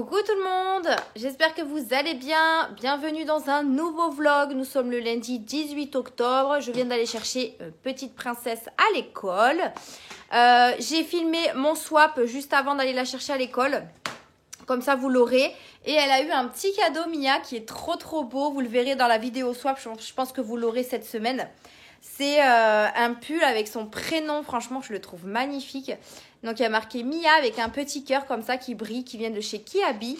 Coucou tout le monde, j'espère que vous allez bien. Bienvenue dans un nouveau vlog. Nous sommes le lundi 18 octobre. Je viens d'aller chercher petite princesse à l'école. J'ai filmé mon swap juste avant d'aller la chercher à l'école. Comme ça vous l'aurez. Et elle a eu un petit cadeau Mia qui est trop beau. Vous le verrez dans la vidéo swap. Je pense que vous l'aurez cette semaine. C'est un pull avec son prénom. Franchement, je le trouve magnifique. Donc, il y a marqué Mia avec un petit cœur comme ça qui brille, qui vient de chez Kiabi.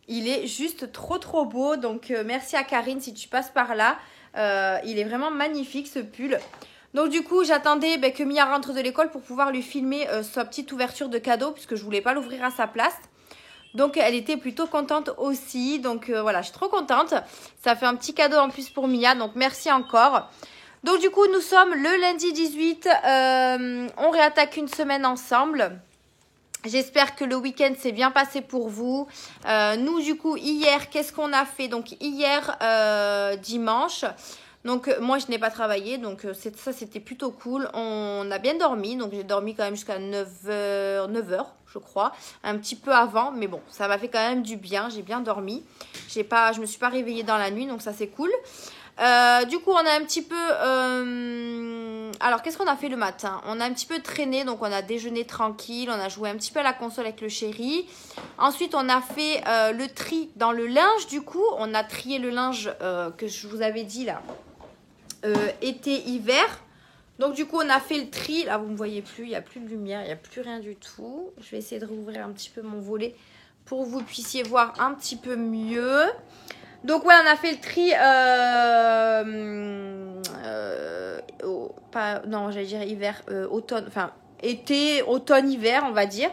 Il est juste trop beau. Donc, merci à Karine si tu passes par là. Il est vraiment magnifique ce pull. Donc, du coup, j'attendais que Mia rentre de l'école pour pouvoir lui filmer sa petite ouverture de cadeau puisque je voulais pas l'ouvrir à sa place. Donc, elle était plutôt contente aussi. Donc, voilà, je suis trop contente. Ça fait un petit cadeau en plus pour Mia. Donc, merci encore. Donc du coup, nous sommes le lundi 18, on réattaque une semaine ensemble. J'espère que le week-end s'est bien passé pour vous. Nous, du coup, hier, qu'est-ce qu'on a fait? Donc hier, dimanche, donc moi, je n'ai pas travaillé, donc ça, c'était plutôt cool. On a bien dormi, donc j'ai dormi quand même jusqu'à 9h, je crois. Un petit peu avant, mais bon, ça m'a fait quand même du bien, j'ai bien dormi. Je me suis pas réveillée dans la nuit, donc ça, c'est cool. Du coup, on a un petit peu... Alors, qu'est-ce qu'on a fait le matin? On a un petit peu traîné, donc on a déjeuné tranquille. On a joué un petit peu à la console avec le chéri. Ensuite, on a fait le tri dans le linge. Du coup, on a trié le linge que je vous avais dit là. Été-hiver. Donc, du coup, on a fait le tri. Là, vous ne me voyez plus. Il n'y a plus de lumière. Il n'y a plus rien du tout. Je vais essayer de rouvrir un petit peu mon volet pour que vous puissiez voir un petit peu mieux. Donc ouais, on a fait le tri, j'allais dire hiver, automne, enfin été, automne, hiver, on va dire.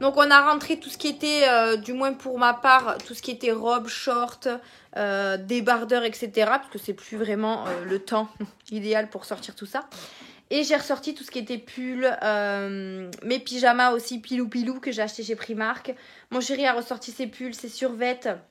Donc on a rentré tout ce qui était, du moins pour ma part, tout ce qui était robe, short, débardeur, etc. Parce que c'est plus vraiment le temps idéal pour sortir tout ça. Et j'ai ressorti tout ce qui était pull, mes pyjamas aussi, pilou que j'ai acheté chez Primark. Mon chéri a ressorti ses pulls, ses survêtements.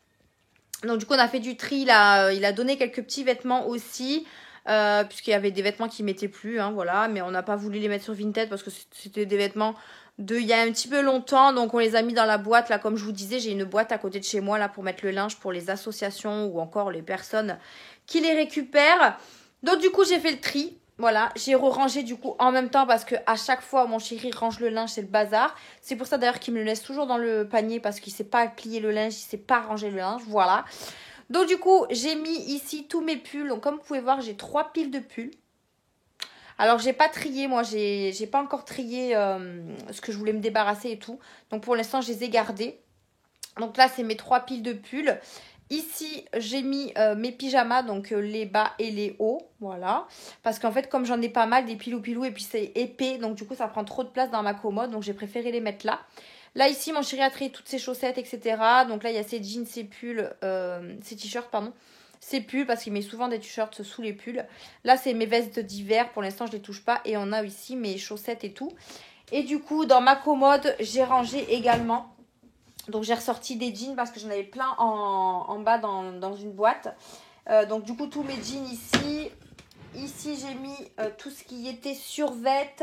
Donc du coup on a fait du tri, il a donné quelques petits vêtements aussi, puisqu'il y avait des vêtements qui ne mettaient plus, hein, voilà, mais on n'a pas voulu les mettre sur Vinted parce que c'était des vêtements il y a un petit peu longtemps, donc on les a mis dans la boîte, là comme je vous disais, j'ai une boîte à côté de chez moi là pour mettre le linge pour les associations ou encore les personnes qui les récupèrent. Donc du coup j'ai fait le tri. Voilà, j'ai rangé du coup en même temps parce que à chaque fois mon chéri range le linge, c'est le bazar. C'est pour ça d'ailleurs qu'il me le laisse toujours dans le panier parce qu'il ne sait pas plier le linge, il ne sait pas ranger le linge, voilà. Donc du coup, j'ai mis ici tous mes pulls. Donc comme vous pouvez voir, j'ai 3 piles de pulls. Alors j'ai pas trié, moi j'ai pas encore trié ce que je voulais me débarrasser et tout. Donc pour l'instant, je les ai gardés. Donc là, c'est mes 3 piles de pulls. Ici, j'ai mis mes pyjamas, donc les bas et les hauts, voilà. Parce qu'en fait, comme j'en ai pas mal, des pilou et puis c'est épais, donc du coup, ça prend trop de place dans ma commode, donc j'ai préféré les mettre là. Là, ici, mon chéri a trié toutes ses chaussettes, etc. Donc là, il y a ses jeans, ses pulls, ses t-shirts, pardon. Ses pulls, parce qu'il met souvent des t-shirts sous les pulls. Là, c'est mes vestes d'hiver, pour l'instant, je les touche pas. Et on a ici mes chaussettes et tout. Et du coup, dans ma commode, j'ai rangé également... Donc j'ai ressorti des jeans parce que j'en avais plein en bas dans une boîte. Donc du coup tous mes jeans ici. Ici j'ai mis tout ce qui était survêt.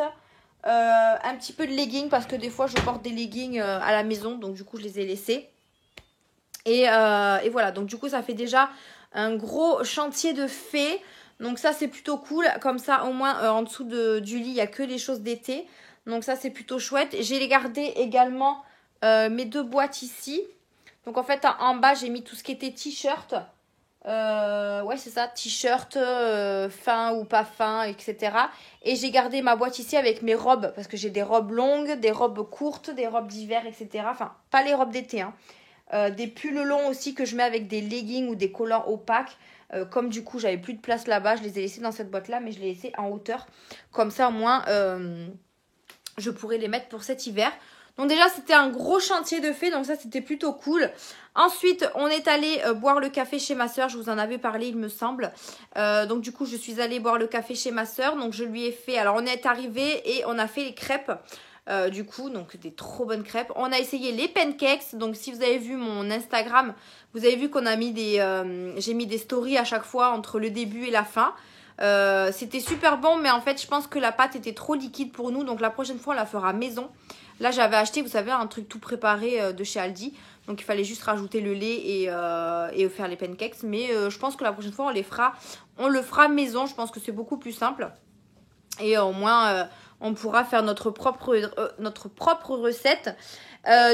Un petit peu de leggings parce que des fois je porte des leggings à la maison. Donc du coup je les ai laissés. Et voilà, donc du coup ça fait déjà un gros chantier de fait. Donc ça c'est plutôt cool. Comme ça au moins en dessous du lit il n'y a que les choses d'été. Donc ça c'est plutôt chouette. J'ai gardé également... mes 2 boîtes ici. Donc en fait en bas j'ai mis tout ce qui était t-shirt. Ouais c'est ça, t-shirt fin ou pas fin, etc. Et j'ai gardé ma boîte ici avec mes robes. Parce que j'ai des robes longues, des robes courtes, des robes d'hiver, etc. Enfin pas les robes d'été hein. Des pulls longs aussi que je mets avec des leggings ou des collants opaques. Comme du coup j'avais plus de place là-bas, je les ai laissés dans cette boîte là. Mais je les ai laissés en hauteur. Comme ça au moins je pourrais les mettre pour cet hiver. Donc déjà, c'était un gros chantier de fait, donc ça, c'était plutôt cool. Ensuite, on est allé boire le café chez ma soeur. Je vous en avais parlé, il me semble. Donc du coup, je suis allée boire le café chez ma soeur. Donc je lui ai fait... Alors, on est arrivé et on a fait les crêpes. Du coup, donc des trop bonnes crêpes. On a essayé les pancakes. Donc si vous avez vu mon Instagram, vous avez vu qu'on a mis des... j'ai mis des stories à chaque fois entre le début et la fin. C'était super bon, mais en fait, je pense que la pâte était trop liquide pour nous. Donc la prochaine fois, on la fera maison. Là, j'avais acheté, vous savez, un truc tout préparé de chez Aldi. Donc il fallait juste rajouter le lait et faire les pancakes. Mais je pense que la prochaine fois, on le fera maison. Je pense que c'est beaucoup plus simple. Et au moins, on pourra faire notre propre recette.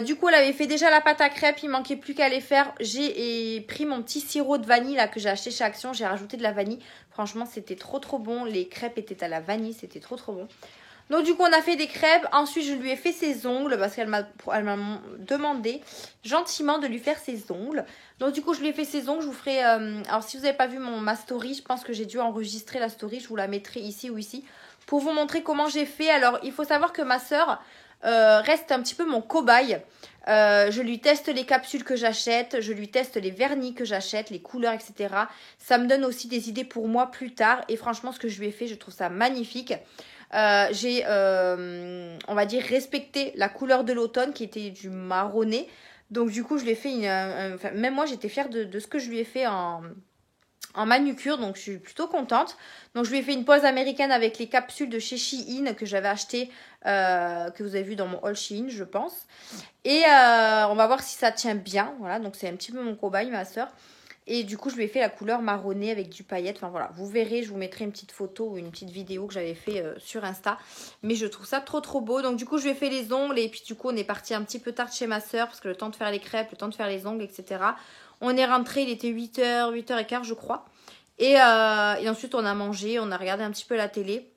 Du coup, elle avait fait déjà la pâte à crêpes. Il manquait plus qu'à les faire. J'ai pris mon petit sirop de vanille là que j'ai acheté chez Action. J'ai rajouté de la vanille. Franchement, c'était trop bon. Les crêpes étaient à la vanille. C'était trop bon. Donc du coup, on a fait des crêpes. Ensuite, je lui ai fait ses ongles parce qu'elle m'a demandé gentiment de lui faire ses ongles. Donc du coup, je lui ai fait ses ongles. Je vous ferai... alors, si vous n'avez pas vu ma story, je pense que j'ai dû enregistrer la story. Je vous la mettrai ici ou ici pour vous montrer comment j'ai fait. Alors, il faut savoir que ma soeur reste un petit peu mon cobaye. Je lui teste les capsules que j'achète, je lui teste les vernis que j'achète, les couleurs, etc. Ça me donne aussi des idées pour moi plus tard. Et franchement, ce que je lui ai fait, je trouve ça magnifique. J'ai, on va dire, respecté la couleur de l'automne qui était du marronné. Donc du coup, je lui ai fait enfin, même moi, j'étais fière de ce que je lui ai fait en manucure, donc je suis plutôt contente. Donc je lui ai fait une pose américaine avec les capsules de chez Shein que j'avais acheté, que vous avez vu dans mon haul Shein, je pense. Et on va voir si ça tient bien. Voilà, donc c'est un petit peu mon cobaye, ma soeur. Et du coup, je lui ai fait la couleur marronnée avec du paillette. Enfin voilà, vous verrez, je vous mettrai une petite photo ou une petite vidéo que j'avais fait sur Insta. Mais je trouve ça trop beau. Donc du coup, je lui ai fait les ongles. Et puis du coup, on est parti un petit peu tard chez ma soeur parce que le temps de faire les crêpes, le temps de faire les ongles, etc. On est rentré, il était 8h, 8h15 je crois. Et ensuite on a mangé, on a regardé un petit peu la télé.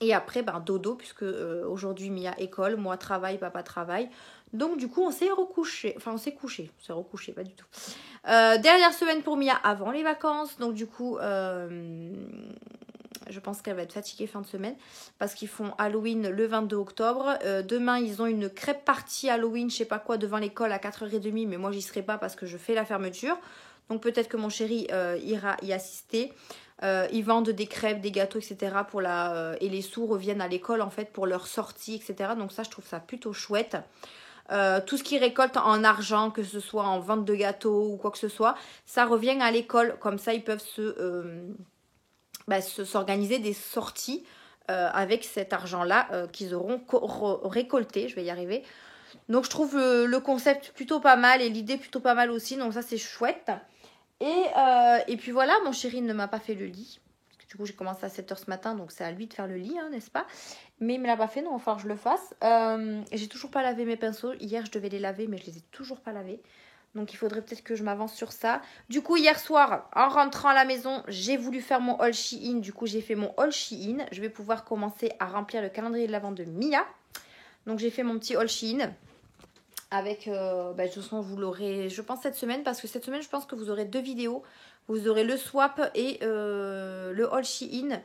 Et après, dodo, puisque aujourd'hui Mia école, moi travail, papa travaille. Donc du coup on s'est recouché. Enfin on s'est couché, on s'est recouché, pas du tout. Dernière semaine pour Mia avant les vacances. Donc du coup... je pense qu'elle va être fatiguée fin de semaine parce qu'ils font Halloween le 22 octobre. Demain, ils ont une crêpe party Halloween, je sais pas quoi, devant l'école à 4h30. Mais moi, j'y serai pas parce que je fais la fermeture. Donc peut-être que mon chéri ira y assister. Ils vendent des crêpes, des gâteaux, etc. Et les sous reviennent à l'école en fait pour leur sortie, etc. Donc ça, je trouve ça plutôt chouette. Tout ce qu'ils récoltent en argent, que ce soit en vente de gâteaux ou quoi que ce soit, ça revient à l'école. Comme ça, ils peuvent s'organiser des sorties avec cet argent-là qu'ils auront récolté. Je vais y arriver. Donc, je trouve le concept plutôt pas mal et l'idée plutôt pas mal aussi. Donc, ça, c'est chouette. Et puis voilà, mon chéri ne m'a pas fait le lit. Parce que du coup, j'ai commencé à 7h ce matin. Donc, c'est à lui de faire le lit, hein, n'est-ce pas? Mais il ne me l'a pas fait. Donc, il va falloir que je le fasse. J'ai toujours pas lavé mes pinceaux. Hier, je devais les laver, mais je les ai toujours pas lavés. Donc il faudrait peut-être que je m'avance sur ça. Du coup, hier soir, en rentrant à la maison, j'ai voulu faire mon haul Shein. Du coup, j'ai fait mon haul Shein. Je vais pouvoir commencer à remplir le calendrier de l'avant de Mia. Donc j'ai fait mon petit haul Shein. Avec, de toute façon, vous l'aurez, je pense, cette semaine. Parce que cette semaine, je pense que vous aurez 2 vidéos. Vous aurez le swap et le haul Shein.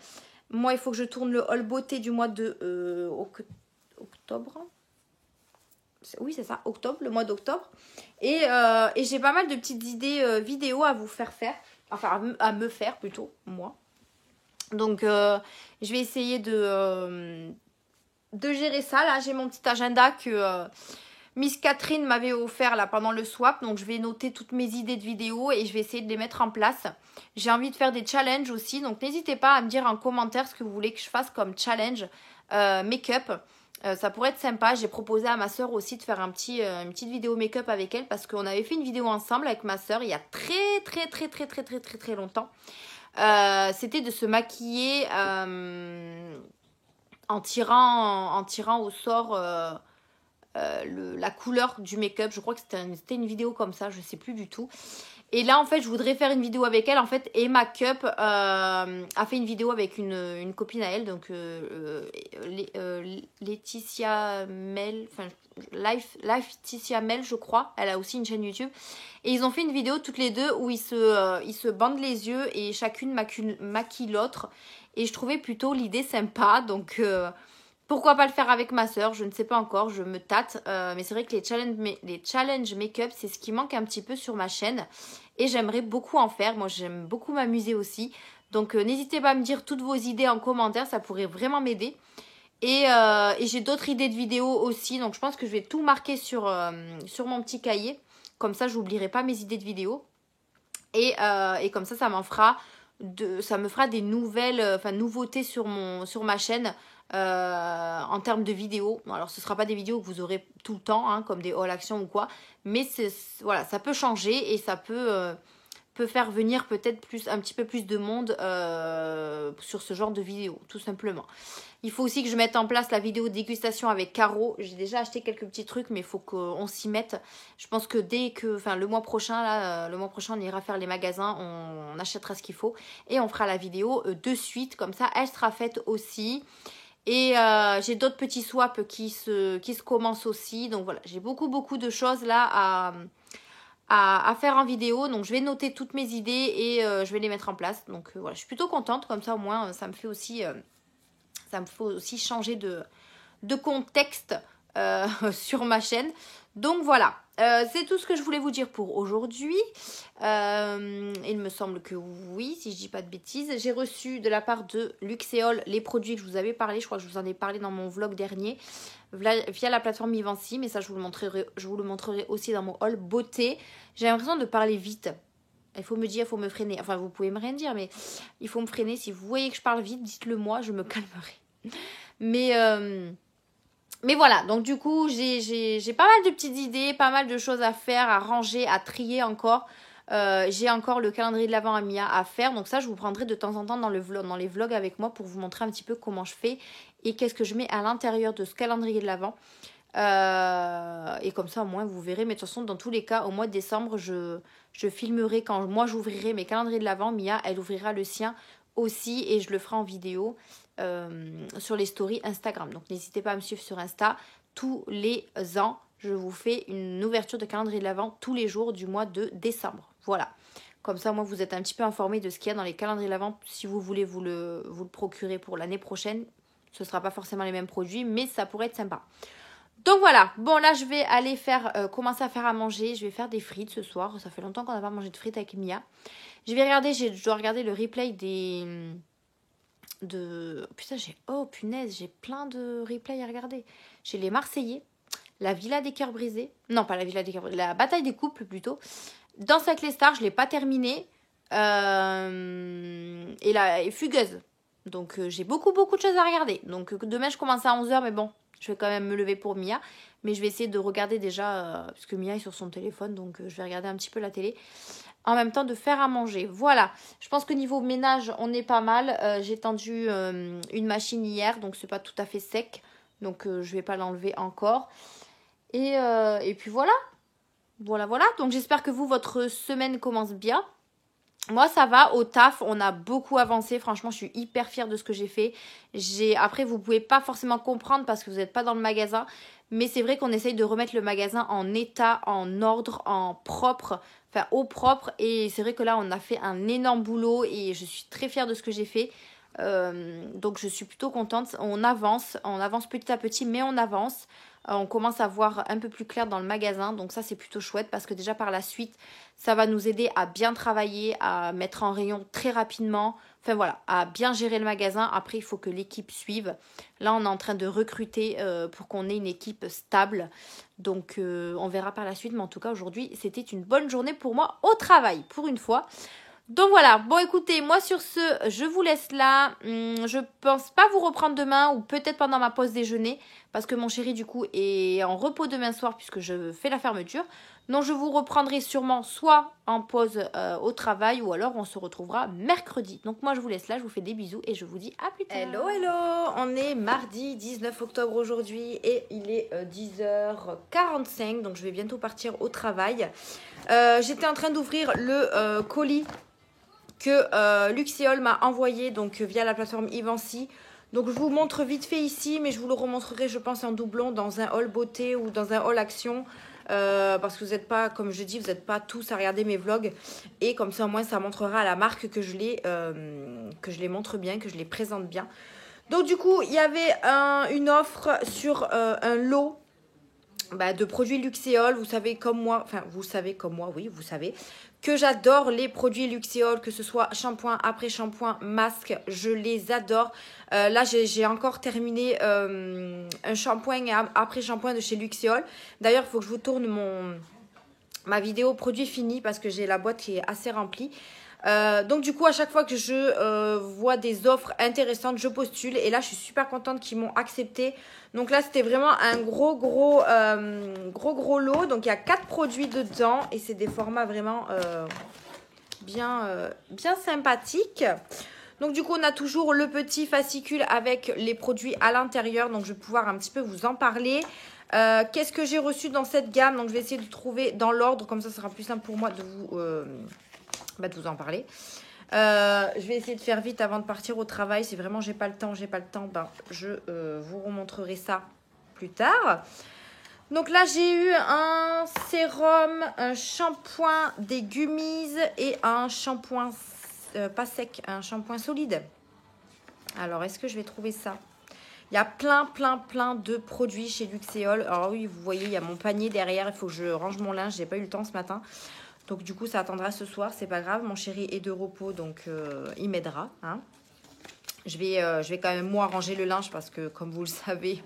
Moi, il faut que je tourne le haul beauté du mois de octobre. Oui, c'est ça, octobre, le mois d'octobre. Et j'ai pas mal de petites idées vidéo à vous faire. Enfin, à me faire plutôt, moi. Donc, je vais essayer de gérer ça. Là, j'ai mon petit agenda que Miss Catherine m'avait offert là pendant le swap. Donc, je vais noter toutes mes idées de vidéos et je vais essayer de les mettre en place. J'ai envie de faire des challenges aussi. Donc, n'hésitez pas à me dire en commentaire ce que vous voulez que je fasse comme challenge make-up. Ça pourrait être sympa. J'ai proposé à ma soeur aussi de faire une petite vidéo make-up avec elle parce qu'on avait fait une vidéo ensemble avec ma soeur il y a très longtemps. C'était de se maquiller en tirant au sort la couleur du make-up. Je crois que c'était une vidéo comme ça, je sais plus du tout. Et là, en fait, je voudrais faire une vidéo avec elle. En fait, Emma Cup a fait une vidéo avec une copine à elle. Donc, Laetitia Mel. Enfin, Laetitia Mel, je crois. Elle a aussi une chaîne YouTube. Et ils ont fait une vidéo toutes les deux où ils se bandent les yeux et chacune maquille l'autre. Et je trouvais plutôt l'idée sympa. Donc... pourquoi pas le faire avec ma soeur? Je ne sais pas encore, je me tâte. Mais c'est vrai que les challenges make-up, c'est ce qui manque un petit peu sur ma chaîne. Et j'aimerais beaucoup en faire. Moi, j'aime beaucoup m'amuser aussi. Donc, n'hésitez pas à me dire toutes vos idées en commentaire. Ça pourrait vraiment m'aider. Et j'ai d'autres idées de vidéos aussi. Donc, je pense que je vais tout marquer sur mon petit cahier. Comme ça, je n'oublierai pas mes idées de vidéos. Et comme ça m'en fera ça me fera des nouvelles, nouveautés sur ma chaîne en termes de vidéos. Alors ce ne sera pas des vidéos que vous aurez tout le temps, hein, comme des haul action ou quoi, mais voilà, ça peut changer et ça peut faire venir peut-être un petit peu plus de monde sur ce genre de vidéo, tout simplement. Il faut aussi que je mette en place la vidéo dégustation avec Caro. J'ai déjà acheté quelques petits trucs, mais il faut qu'on s'y mette. Je pense que le mois prochain, on ira faire les magasins, on achètera ce qu'il faut et on fera la vidéo de suite. Comme ça, elle sera faite aussi. Et j'ai d'autres petits swaps qui se commencent aussi. Donc voilà, j'ai beaucoup de choses là à faire en vidéo. Donc je vais noter toutes mes idées et je vais les mettre en place. Donc voilà, je suis plutôt contente. Comme ça, au moins, ça me fait aussi changer de contexte sur ma chaîne. Donc voilà, c'est tout ce que je voulais vous dire pour aujourd'hui. Il me semble que oui, si je dis pas de bêtises. J'ai reçu de la part de Luxéol les produits que je vous avais parlé. Je crois que je vous en ai parlé dans mon vlog dernier via la plateforme Ivancy, mais ça je vous le montrerai aussi dans mon haul beauté. J'ai l'impression de parler vite. Il faut me dire, il faut me freiner. Enfin, vous pouvez me rien dire, mais il faut me freiner. Si vous voyez que je parle vite, dites-le moi, je me calmerai. Mais voilà, donc du coup, j'ai pas mal de petites idées, pas mal de choses à faire, à ranger, à trier encore. J'ai encore le calendrier de l'Avent à Mia à faire. Donc ça, je vous prendrai de temps en temps dans les vlogs avec moi pour vous montrer un petit peu comment je fais et qu'est-ce que je mets à l'intérieur de ce calendrier de l'Avent. Et comme ça, au moins, vous verrez. Mais de toute façon, dans tous les cas, au mois de décembre, je filmerai quand moi, j'ouvrirai mes calendriers de l'Avent. Mia, elle ouvrira le sien aussi et je le ferai en vidéo sur les stories Instagram. Donc n'hésitez pas à me suivre sur Insta. Tous les ans, je vous fais une ouverture de calendrier de l'Avent tous les jours du mois de décembre. Voilà. Comme ça, moi, vous êtes un petit peu informés de ce qu'il y a dans les calendriers de l'Avent. Si vous voulez vous le procurer pour l'année prochaine, ce ne sera pas forcément les mêmes produits, mais ça pourrait être sympa. Donc voilà, bon là je vais aller commencer à faire à manger. Je vais faire des frites ce soir. Ça fait longtemps qu'on n'a pas mangé de frites avec Mia. Je dois regarder le replay putain, punaise, j'ai plein de replays à regarder. J'ai les Marseillais, la Villa des Cœurs Brisés. Non, pas la Villa des Cœurs Brisés, la Bataille des Couples plutôt. Danse avec les stars, je ne l'ai pas terminé. Et Fugueuse. Donc j'ai beaucoup de choses à regarder. Donc demain je commence à 11h, mais bon, je vais quand même me lever pour Mia. Mais je vais essayer de regarder déjà, parce que Mia est sur son téléphone, donc je vais regarder un petit peu la télé. En même temps de faire à manger. Voilà, je pense que niveau ménage, on est pas mal. J'ai tendu une machine hier, donc c'est pas tout à fait sec. Donc je vais pas l'enlever encore. Et puis voilà. Voilà. Donc j'espère que votre semaine commence bien. Moi, ça va, au taf, on a beaucoup avancé. Franchement, je suis hyper fière de ce que j'ai fait. Après, vous pouvez pas forcément comprendre parce que vous n'êtes pas dans le magasin. Mais c'est vrai qu'on essaye de remettre le magasin en état, en ordre, au propre. Et c'est vrai que là, on a fait un énorme boulot et je suis très fière de ce que j'ai fait. Donc, je suis plutôt contente. On avance petit à petit, mais on avance. On commence à voir un peu plus clair dans le magasin. Donc ça, c'est plutôt chouette parce que déjà par la suite, ça va nous aider à bien travailler, à mettre en rayon très rapidement. Enfin voilà, à bien gérer le magasin. Après, il faut que l'équipe suive. Là, on est en train de recruter pour qu'on ait une équipe stable. Donc, on verra par la suite. Mais en tout cas, aujourd'hui, c'était une bonne journée pour moi au travail, pour une fois. Donc voilà, bon écoutez, moi sur ce, je vous laisse là. Je pense pas vous reprendre demain ou peut-être pendant ma pause déjeuner parce que mon chéri du coup est en repos demain soir puisque je fais la fermeture. Donc je vous reprendrai sûrement soit en pause au travail ou alors on se retrouvera mercredi. Donc moi je vous laisse là, je vous fais des bisous et je vous dis à plus tard. Hello, on est mardi 19 octobre aujourd'hui et il est 10h45 donc je vais bientôt partir au travail. J'étais en train d'ouvrir le colis que Luxéol m'a envoyé donc via la plateforme Ivancy. Donc je vous montre vite fait ici, mais je vous le remontrerai je pense en doublon dans un haul beauté ou dans un haul action. Parce que vous n'êtes pas, comme je dis, vous n'êtes pas tous à regarder mes vlogs. Et comme ça au moins ça montrera à la marque que je les montre bien, que je les présente bien. Donc du coup il y avait une offre sur un lot de produits Luxéol. Vous savez comme moi, oui vous savez que j'adore les produits Luxéol, que ce soit shampoing, après shampoing, masque, je les adore. Là j'ai encore terminé un shampoing et après shampoing de chez Luxéol. D'ailleurs il faut que je vous tourne ma vidéo produit fini parce que j'ai la boîte qui est assez remplie. Donc du coup, à chaque fois que je vois des offres intéressantes, je postule. Et là, je suis super contente qu'ils m'ont accepté. Donc là, c'était vraiment un gros lot. Donc il y a 4 produits dedans. Et c'est des formats vraiment bien sympathiques. Donc du coup, on a toujours le petit fascicule avec les produits à l'intérieur. Donc je vais pouvoir un petit peu vous en parler. Qu'est-ce que j'ai reçu dans cette gamme? Donc je vais essayer de trouver dans l'ordre. Comme ça sera plus simple pour moi de vous en parler. Je vais essayer de faire vite avant de partir au travail. Si vraiment j'ai pas le temps, je vous remontrerai ça plus tard. Donc là, j'ai eu un sérum, un shampoing, des gummies et un shampoing pas sec, un shampoing solide. Alors, est-ce que je vais trouver ça? Il y a plein de produits chez Luxéol. Alors oui, vous voyez, il y a mon panier derrière. Il faut que je range mon linge. J'ai pas eu le temps ce matin. Donc du coup, ça attendra ce soir. C'est pas grave. Mon chéri est de repos, donc il m'aidera. Hein. Je vais quand même, moi, ranger le linge parce que, comme vous le savez,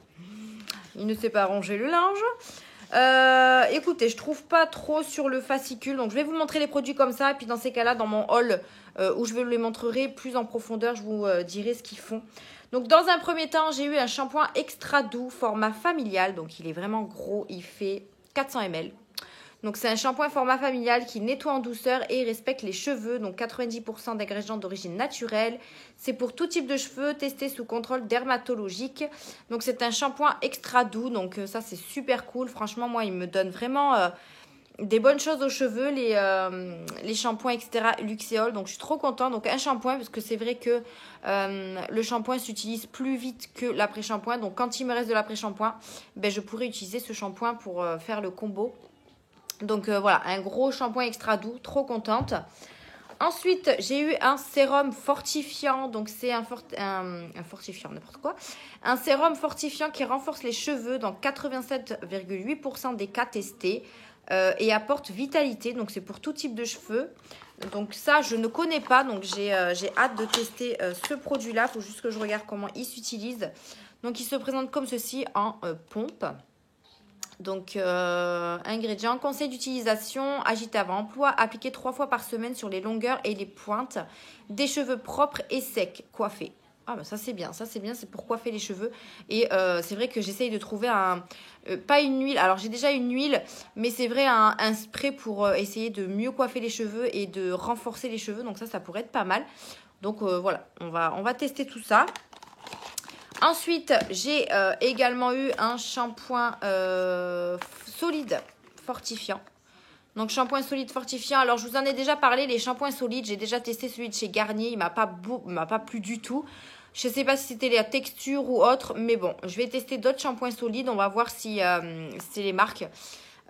il ne sait pas ranger le linge. Écoutez, je trouve pas trop sur le fascicule. Donc, je vais vous montrer les produits comme ça. Et puis, dans ces cas-là, dans mon haul où je vous les montrerai plus en profondeur, je vous dirai ce qu'ils font. Donc, dans un premier temps, j'ai eu un shampoing extra doux, format familial. Donc, il est vraiment gros. Il fait 400 ml. Donc, c'est un shampoing format familial qui nettoie en douceur et respecte les cheveux. Donc, 90% d'ingrédients d'origine naturelle. C'est pour tout type de cheveux, testé sous contrôle dermatologique. Donc, c'est un shampoing extra doux. Donc, ça, c'est super cool. Franchement, moi, il me donne vraiment des bonnes choses aux cheveux, les shampoings, etc. Luxéol. Donc, je suis trop contente. Donc, un shampoing, parce que c'est vrai que le shampoing s'utilise plus vite que l'après-shampoing. Donc, quand il me reste de l'après-shampoing, je pourrais utiliser ce shampoing pour faire le combo. Donc voilà, un gros shampoing extra doux, trop contente. Ensuite, j'ai eu un sérum fortifiant. Donc c'est un fortifiant, n'importe quoi. Un sérum fortifiant qui renforce les cheveux dans 87,8% des cas testés et apporte vitalité. Donc c'est pour tout type de cheveux. Donc ça, je ne connais pas. Donc j'ai hâte de tester ce produit-là. Il faut juste que je regarde comment il s'utilise. Donc il se présente comme ceci en pompe. Donc, ingrédients, conseil d'utilisation, agité avant emploi, appliqué 3 fois par semaine sur les longueurs et les pointes des cheveux propres et secs, coiffés. Ah bah ça c'est bien, c'est pour coiffer les cheveux. Et c'est vrai que j'essaye de trouver pas une huile, alors j'ai déjà une huile, mais c'est vrai un spray pour essayer de mieux coiffer les cheveux et de renforcer les cheveux. Donc ça pourrait être pas mal. Donc voilà, on va tester tout ça. Ensuite, j'ai également eu un shampoing solide fortifiant. Donc, shampoing solide fortifiant. Alors, je vous en ai déjà parlé, les shampoings solides. J'ai déjà testé celui de chez Garnier. Il m'a pas plu du tout. Je ne sais pas si c'était la texture ou autre. Mais bon, je vais tester d'autres shampoings solides. On va voir si c'est les marques.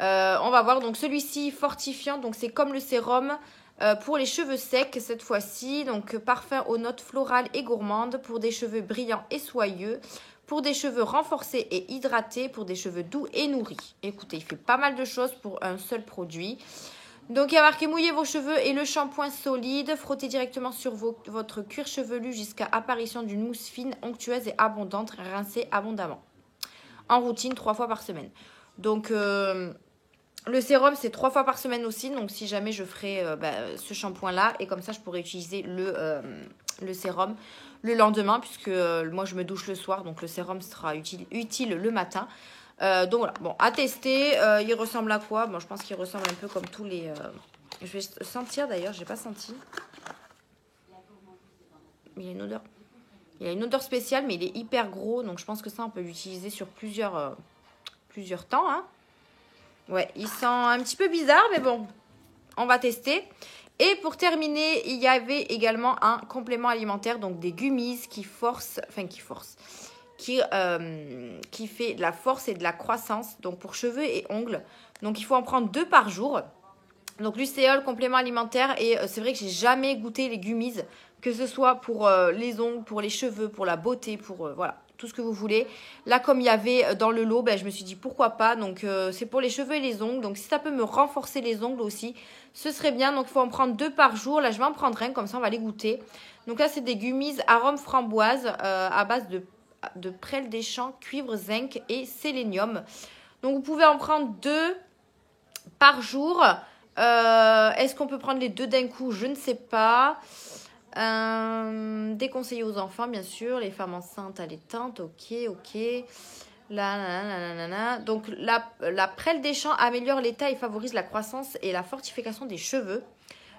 On va voir. Donc, celui-ci fortifiant. Donc, c'est comme le sérum. Pour les cheveux secs cette fois-ci, donc parfum aux notes florales et gourmandes pour des cheveux brillants et soyeux, pour des cheveux renforcés et hydratés, pour des cheveux doux et nourris. Écoutez, il fait pas mal de choses pour un seul produit. Donc il y a marqué mouillez vos cheveux et le shampoing solide, frottez directement sur votre cuir chevelu jusqu'à apparition d'une mousse fine, onctueuse et abondante, rincez abondamment. En routine 3 fois par semaine. Donc le sérum, c'est 3 fois par semaine aussi. Donc, si jamais je ferai ce shampoing-là. Et comme ça, je pourrais utiliser le sérum le lendemain. Puisque moi, je me douche le soir. Donc, le sérum sera utile le matin. Donc, voilà. Bon, à tester. Il ressemble à quoi? Bon, je pense qu'il ressemble un peu comme tous les... Je vais sentir d'ailleurs. Je n'ai pas senti. Il y a une odeur. Il a une odeur spéciale, mais il est hyper gros. Donc, je pense que ça, on peut l'utiliser sur plusieurs temps, hein. Ouais, il sent un petit peu bizarre, mais bon, on va tester. Et pour terminer, il y avait également un complément alimentaire, donc des gummies qui fait de la force et de la croissance, donc pour cheveux et ongles. Donc il faut en prendre 2 par jour. Donc Luxéol, complément alimentaire, et c'est vrai que j'ai jamais goûté les gummies, que ce soit pour les ongles, pour les cheveux, pour la beauté, pour voilà. Tout ce que vous voulez. Là, comme il y avait dans le lot, je me suis dit pourquoi pas. Donc, c'est pour les cheveux et les ongles. Donc, si ça peut me renforcer les ongles aussi, ce serait bien. Donc, il faut en prendre 2 par jour. Là, je vais en prendre un. Comme ça, on va les goûter. Donc, là, c'est des gummies arôme framboise à base de prêle des champs, cuivre, zinc et sélénium. Donc, vous pouvez en prendre 2 par jour. Est-ce qu'on peut prendre les deux d'un coup? Je ne sais pas. Déconseillé aux enfants, bien sûr. Les femmes enceintes, allaitantes. Ok, ok. Donc, la prêle des champs améliore l'état et favorise la croissance et la fortification des cheveux.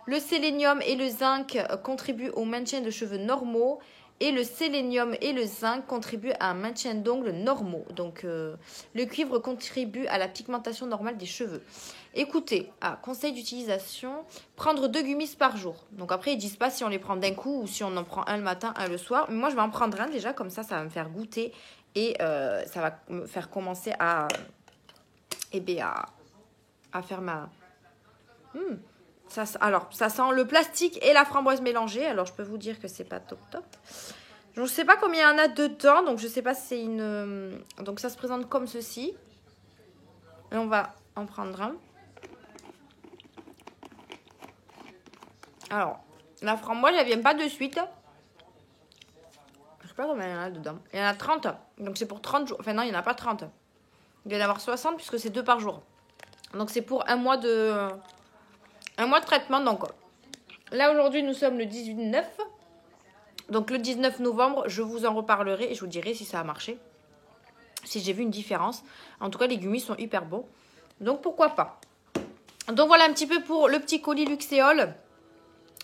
Le sélénium et le zinc contribuent au maintien de cheveux normaux. Et le sélénium et le zinc contribuent à un maintien d'ongles normaux. Donc, le cuivre contribue à la pigmentation normale des cheveux. Écoutez, conseil d'utilisation, prendre 2 gummies par jour. Donc après, ils disent pas si on les prend d'un coup ou si on en prend un le matin, un le soir. Mais moi, je vais en prendre un déjà, comme ça va me faire goûter. Et ça va me faire commencer à faire ma... Alors, ça sent le plastique et la framboise mélangée. Alors, je peux vous dire que c'est pas top top. Je ne sais pas combien il y en a dedans. Donc, je sais pas si c'est une... Donc, ça se présente comme ceci. Et on va en prendre un. Alors, la framboise, elle vient pas de suite. Je sais pas combien il y en a dedans. Il y en a 30. Donc, c'est pour 30 jours. Enfin, non, il n'y en a pas 30. Il doit y en avoir 60 puisque c'est 2 par jour. Donc, c'est pour un mois de traitement. Donc, là, aujourd'hui, nous sommes le 18-9. Donc, le 19 novembre, je vous en reparlerai et je vous dirai si ça a marché. Si j'ai vu une différence. En tout cas, les gummies sont hyper beaux. Donc, pourquoi pas. Donc, voilà un petit peu pour le petit colis Luxéol.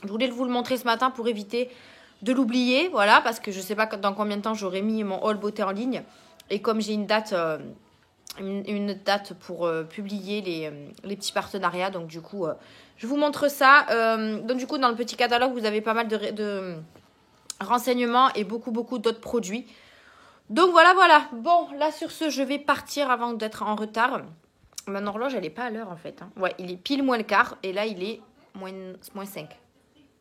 Je voulais vous le montrer ce matin pour éviter de l'oublier. Voilà, parce que je ne sais pas dans combien de temps j'aurai mis mon haul beauté en ligne. Et comme j'ai une date... une date pour publier les petits partenariats. Donc, du coup, je vous montre ça. Donc, du coup, dans le petit catalogue, vous avez pas mal de renseignements et beaucoup d'autres produits. Donc, voilà. Bon, là, sur ce, je vais partir avant d'être en retard. Mon horloge, elle n'est pas à l'heure, en fait. Ouais, il est pile moins le quart. Et là, il est moins 5.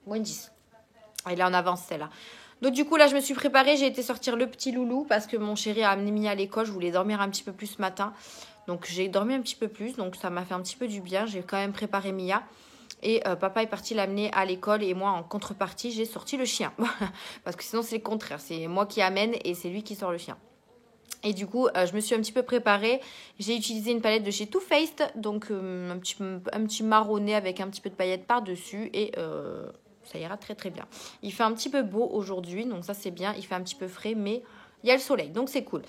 Moins 10. Et là, en avance, celle-là. Donc, du coup, là, je me suis préparée. J'ai été sortir le petit loulou parce que mon chéri a amené Mia à l'école. Je voulais dormir un petit peu plus ce matin. Donc, j'ai dormi un petit peu plus. Donc, ça m'a fait un petit peu du bien. J'ai quand même préparé Mia. Et papa est parti l'amener à l'école. Et moi, en contrepartie, j'ai sorti le chien. Parce que sinon, c'est le contraire. C'est moi qui amène et c'est lui qui sort le chien. Et du coup, je me suis un petit peu préparée. J'ai utilisé une palette de chez Too Faced. Donc, un petit marronné avec un petit peu de paillettes par-dessus. Et... ça ira très très bien. Il fait un petit peu beau aujourd'hui, donc ça c'est bien. Il fait un petit peu frais, mais il y a le soleil, donc c'est cool.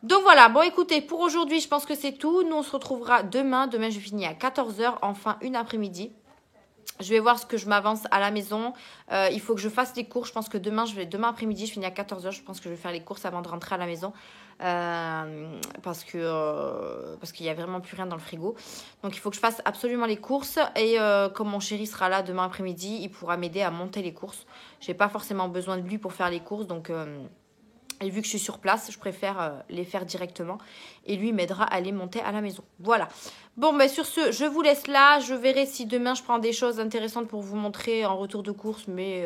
Donc voilà, bon écoutez, pour aujourd'hui, je pense que c'est tout. Nous, on se retrouvera demain. Demain, je finis à 14 h, enfin une après-midi. Je vais voir ce que je m'avance à la maison. Il faut que je fasse les courses. Je pense que demain après-midi, je finis à 14 h. Je pense que je vais faire les courses avant de rentrer à la maison. Parce qu'il n'y a vraiment plus rien dans le frigo. Donc, il faut que je fasse absolument les courses. Et comme mon chéri sera là demain après-midi, il pourra m'aider à monter les courses. Je n'ai pas forcément besoin de lui pour faire les courses. Donc... et vu que je suis sur place, je préfère les faire directement. Et lui m'aidera à les monter à la maison. Voilà. Bon, ben sur ce, je vous laisse là. Je verrai si demain, je prends des choses intéressantes pour vous montrer en retour de course. Mais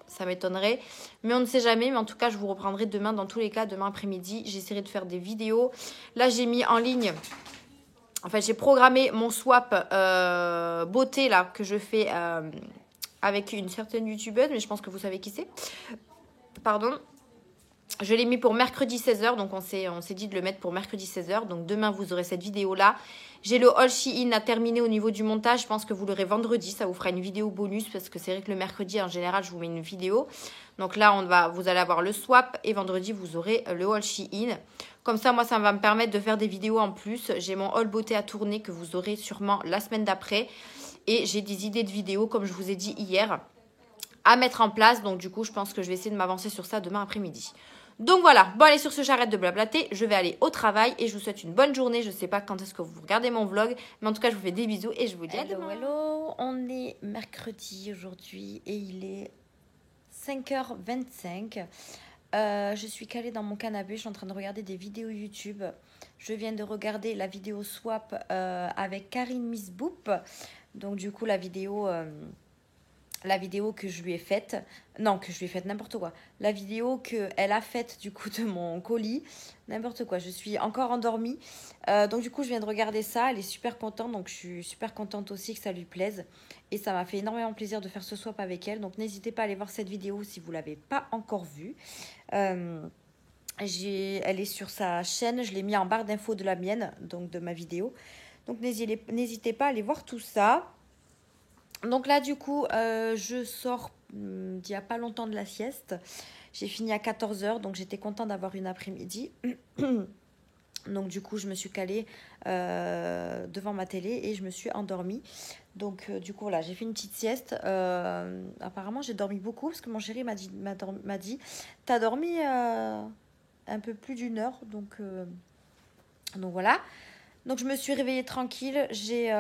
ça m'étonnerait. Mais on ne sait jamais. Mais en tout cas, je vous reprendrai demain. Dans tous les cas, demain après-midi, j'essaierai de faire des vidéos. Là, j'ai mis en ligne... Enfin, j'ai programmé mon swap beauté là que je fais avec une certaine youtubeuse. Mais je pense que vous savez qui c'est. Pardon. Je l'ai mis pour mercredi 16 h, donc on s'est dit de le mettre pour mercredi 16 h. Donc demain, vous aurez cette vidéo-là. J'ai le haul Shein à terminer au niveau du montage. Je pense que vous l'aurez vendredi. Ça vous fera une vidéo bonus parce que c'est vrai que le mercredi, en général, je vous mets une vidéo. Donc là, vous allez avoir le swap et vendredi, vous aurez le haul Shein. Comme ça, moi, ça va me permettre de faire des vidéos en plus. J'ai mon haul beauté à tourner que vous aurez sûrement la semaine d'après. Et j'ai des idées de vidéos, comme je vous ai dit hier, à mettre en place. Donc du coup, je pense que je vais essayer de m'avancer sur ça demain après-midi. Donc voilà, bon allez sur ce, j'arrête de blablater, je vais aller au travail et je vous souhaite une bonne journée. Je ne sais pas quand est-ce que vous regardez mon vlog, mais en tout cas je vous fais des bisous et je vous dis à demain. Hello, on est mercredi aujourd'hui et il est 5h25. Je suis calée dans mon canapé, je suis en train de regarder des vidéos YouTube. Je viens de regarder la vidéo swap avec Karine Miss Boop. Donc du coup la vidéo que je lui ai faite, non, que je lui ai faite n'importe quoi, la vidéo qu'elle a faite du coup de mon colis, n'importe quoi, je suis encore endormie, donc du coup je viens de regarder ça, elle est super contente, donc je suis super contente aussi que ça lui plaise, et ça m'a fait énormément plaisir de faire ce swap avec elle, donc n'hésitez pas à aller voir cette vidéo si vous ne l'avez pas encore vue. Elle est sur sa chaîne, je l'ai mis en barre d'infos de la mienne, donc de ma vidéo, donc n'hésitez pas à aller voir tout ça. Donc là, du coup, je sors il n'y a pas longtemps de la sieste. J'ai fini à 14h, donc j'étais contente d'avoir une après-midi. Donc du coup, je me suis calée devant ma télé et je me suis endormie. Donc du coup, là, j'ai fait une petite sieste. Apparemment, j'ai dormi beaucoup parce que mon chéri m'a dit, t'as dormi un peu plus d'1 heure. Donc voilà. Donc je me suis réveillée tranquille, j'ai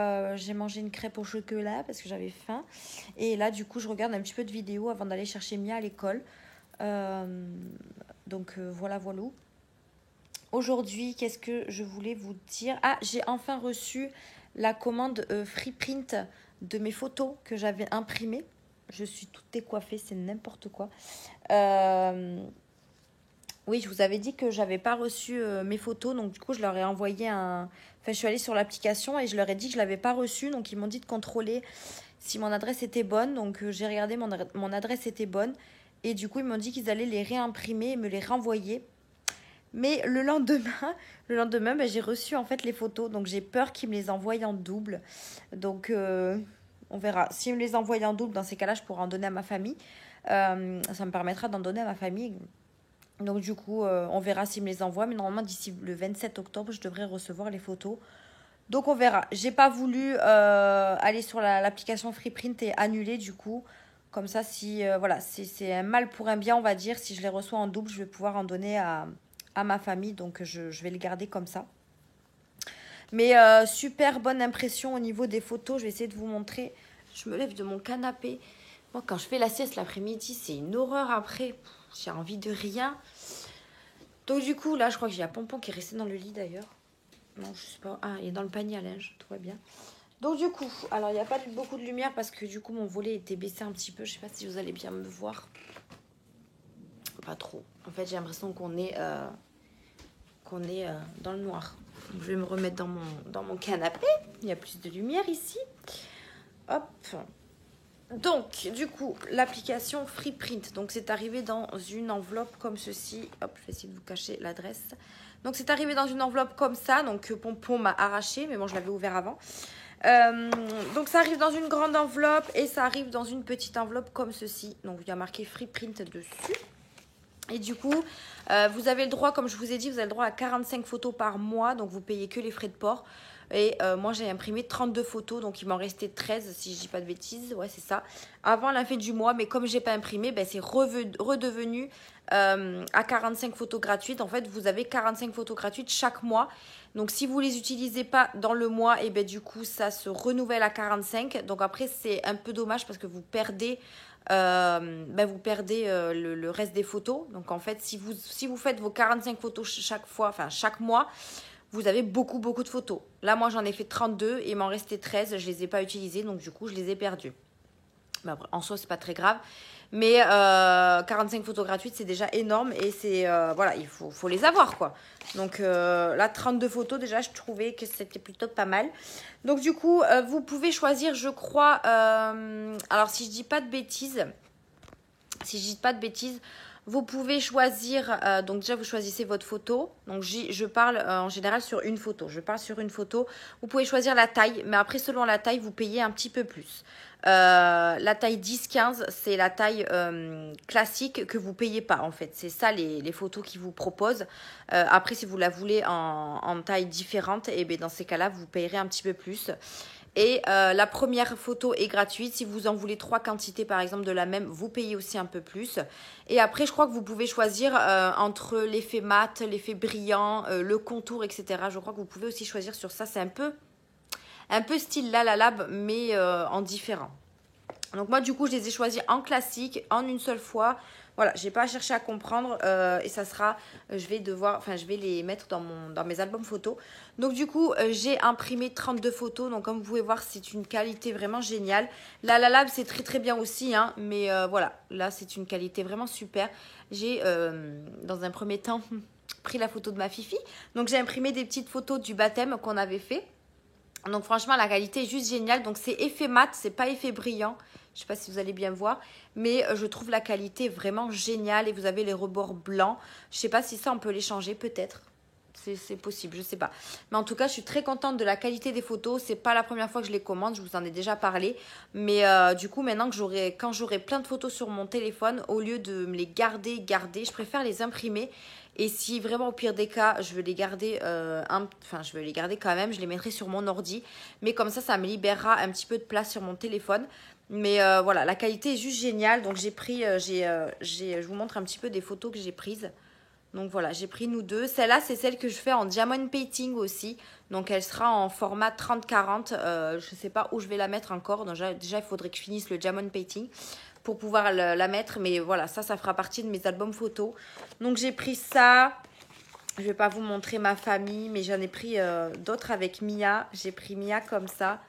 mangé une crêpe au chocolat parce que j'avais faim. Et là, du coup, je regarde un petit peu de vidéos avant d'aller chercher Mia à l'école. Voilà. Aujourd'hui, qu'est-ce que je voulais vous dire? Ah, j'ai enfin reçu la commande free print de mes photos que j'avais imprimées. Je suis toute décoiffée, c'est n'importe quoi. Oui, je vous avais dit que j'avais pas reçu mes photos, donc du coup, je leur ai envoyé un... Enfin, je suis allée sur l'application et je leur ai dit que je l'avais pas reçu, donc ils m'ont dit de contrôler si mon adresse était bonne. Donc j'ai regardé, mon adresse était bonne. Et du coup, ils m'ont dit qu'ils allaient les réimprimer et me les renvoyer. Mais le lendemain, j'ai reçu en fait les photos. Donc j'ai peur qu'ils me les envoient en double. Donc on verra. S'ils me les envoient en double, dans ces cas-là, je pourrai en donner à ma famille. Ça me permettra d'en donner à ma famille. Donc du coup, on verra s'ils me les envoient. Mais normalement, d'ici le 27 octobre, je devrais recevoir les photos. Donc on verra. J'ai pas voulu aller sur l'application Freeprint et annuler du coup. Comme ça, si voilà, c'est un mal pour un bien, on va dire. Si je les reçois en double, je vais pouvoir en donner à ma famille. Donc je vais les garder comme ça. Mais super bonne impression au niveau des photos. Je vais essayer de vous montrer. Je me lève de mon canapé. Moi, quand je fais la sieste l'après-midi, c'est une horreur après. J'ai envie de rien. Donc du coup, là, je crois que j'ai un pompon qui est resté dans le lit d'ailleurs. Non, je sais pas. Ah, il est dans le panier à linge. Tout va bien. Donc du coup, alors il n'y a pas beaucoup de lumière parce que du coup, mon volet était baissé un petit peu. Je sais pas si vous allez bien me voir. Pas trop. En fait, j'ai l'impression qu'on est dans le noir. Donc, je vais me remettre dans mon canapé. Il y a plus de lumière ici. Hop. Donc, du coup, l'application Freeprint. Donc, c'est arrivé dans une enveloppe comme ceci. Hop, je vais essayer de vous cacher l'adresse. Donc, c'est arrivé dans une enveloppe comme ça. Donc, Pompon m'a arraché, mais bon, je l'avais ouvert avant. Donc, ça arrive dans une grande enveloppe et ça arrive dans une petite enveloppe comme ceci. Donc, il y a marqué Freeprint dessus. Et du coup, vous avez le droit, comme je vous ai dit, vous avez le droit à 45 photos par mois. Donc, vous payez que les frais de port. Et moi, j'ai imprimé 32 photos. Donc, il m'en restait 13, si je dis pas de bêtises. Ouais, c'est ça. Avant la fin du mois. Mais comme j'ai pas imprimé, ben, c'est redevenu à 45 photos gratuites. En fait, vous avez 45 photos gratuites chaque mois. Donc, si vous les utilisez pas dans le mois, et ben, du coup, ça se renouvelle à 45. Donc, après, c'est un peu dommage parce que vous perdez... le reste des photos. Donc en fait, si vous faites vos 45 photos chaque mois, vous avez beaucoup de photos. Là, moi, j'en ai fait 32 et il m'en restait 13. Je les ai pas utilisées, donc du coup, je les ai perdues. Mais après, en soi, c'est pas très grave. Mais 45 photos gratuites, c'est déjà énorme et c'est voilà, il faut les avoir quoi. Donc là, 32 photos déjà, je trouvais que c'était plutôt pas mal. Donc du coup, vous pouvez choisir, je crois, alors si je dis pas de bêtises, vous pouvez choisir, donc déjà vous choisissez votre photo. Donc je parle en général sur une photo. Vous pouvez choisir la taille, mais après selon la taille, vous payez un petit peu plus. La taille 10-15, c'est la taille classique que vous payez pas en fait. C'est ça les photos qu'ils vous proposent. Après, si vous la voulez en taille différente, et bien dans ces cas-là, vous payerez un petit peu plus. Et la première photo est gratuite. Si vous en voulez 3 quantités, par exemple, de la même, vous payez aussi un peu plus. Et après, je crois que vous pouvez choisir entre l'effet mat, l'effet brillant, le contour, etc. Je crois que vous pouvez aussi choisir sur ça. C'est un peu style La La Lab, mais en différent. Donc moi, du coup, je les ai choisis en classique, en une seule fois. Voilà, j'ai pas cherché à comprendre et ça sera, je vais les mettre dans mes albums photos. Donc du coup, j'ai imprimé 32 photos. Donc comme vous pouvez voir, c'est une qualité vraiment géniale. La La Lab, c'est très bien aussi, hein, mais voilà, là, c'est une qualité vraiment super. J'ai, dans un premier temps, pris la photo de ma Fifi. Donc j'ai imprimé des petites photos du baptême qu'on avait fait. Donc franchement, la qualité est juste géniale. Donc c'est effet mat, c'est pas effet brillant. Je sais pas si vous allez bien voir, mais je trouve la qualité vraiment géniale et vous avez les rebords blancs. Je sais pas si ça on peut les changer peut-être. c'est possible, je sais pas. Mais en tout cas, je suis très contente de la qualité des photos. C'est pas la première fois que je les commande, je vous en ai déjà parlé. Mais du coup, maintenant que quand j'aurai plein de photos sur mon téléphone, au lieu de me les garder, je préfère les imprimer. Et si vraiment au pire des cas, je veux les garder, je veux les garder quand même, je les mettrai sur mon ordi. Mais comme ça me libérera un petit peu de place sur mon téléphone. Mais voilà, la qualité est juste géniale. Donc j'ai pris, je vous montre un petit peu des photos que j'ai prises. Donc voilà, j'ai pris nous deux. Celle-là, c'est celle que je fais en diamond painting aussi. Donc elle sera en format 30-40. Je ne sais pas où je vais la mettre encore. Donc, déjà, il faudrait que je finisse le diamond painting pour pouvoir la mettre. Mais voilà, ça fera partie de mes albums photos. Donc j'ai pris ça. Je ne vais pas vous montrer ma famille, mais j'en ai pris d'autres avec Mia. J'ai pris Mia comme ça.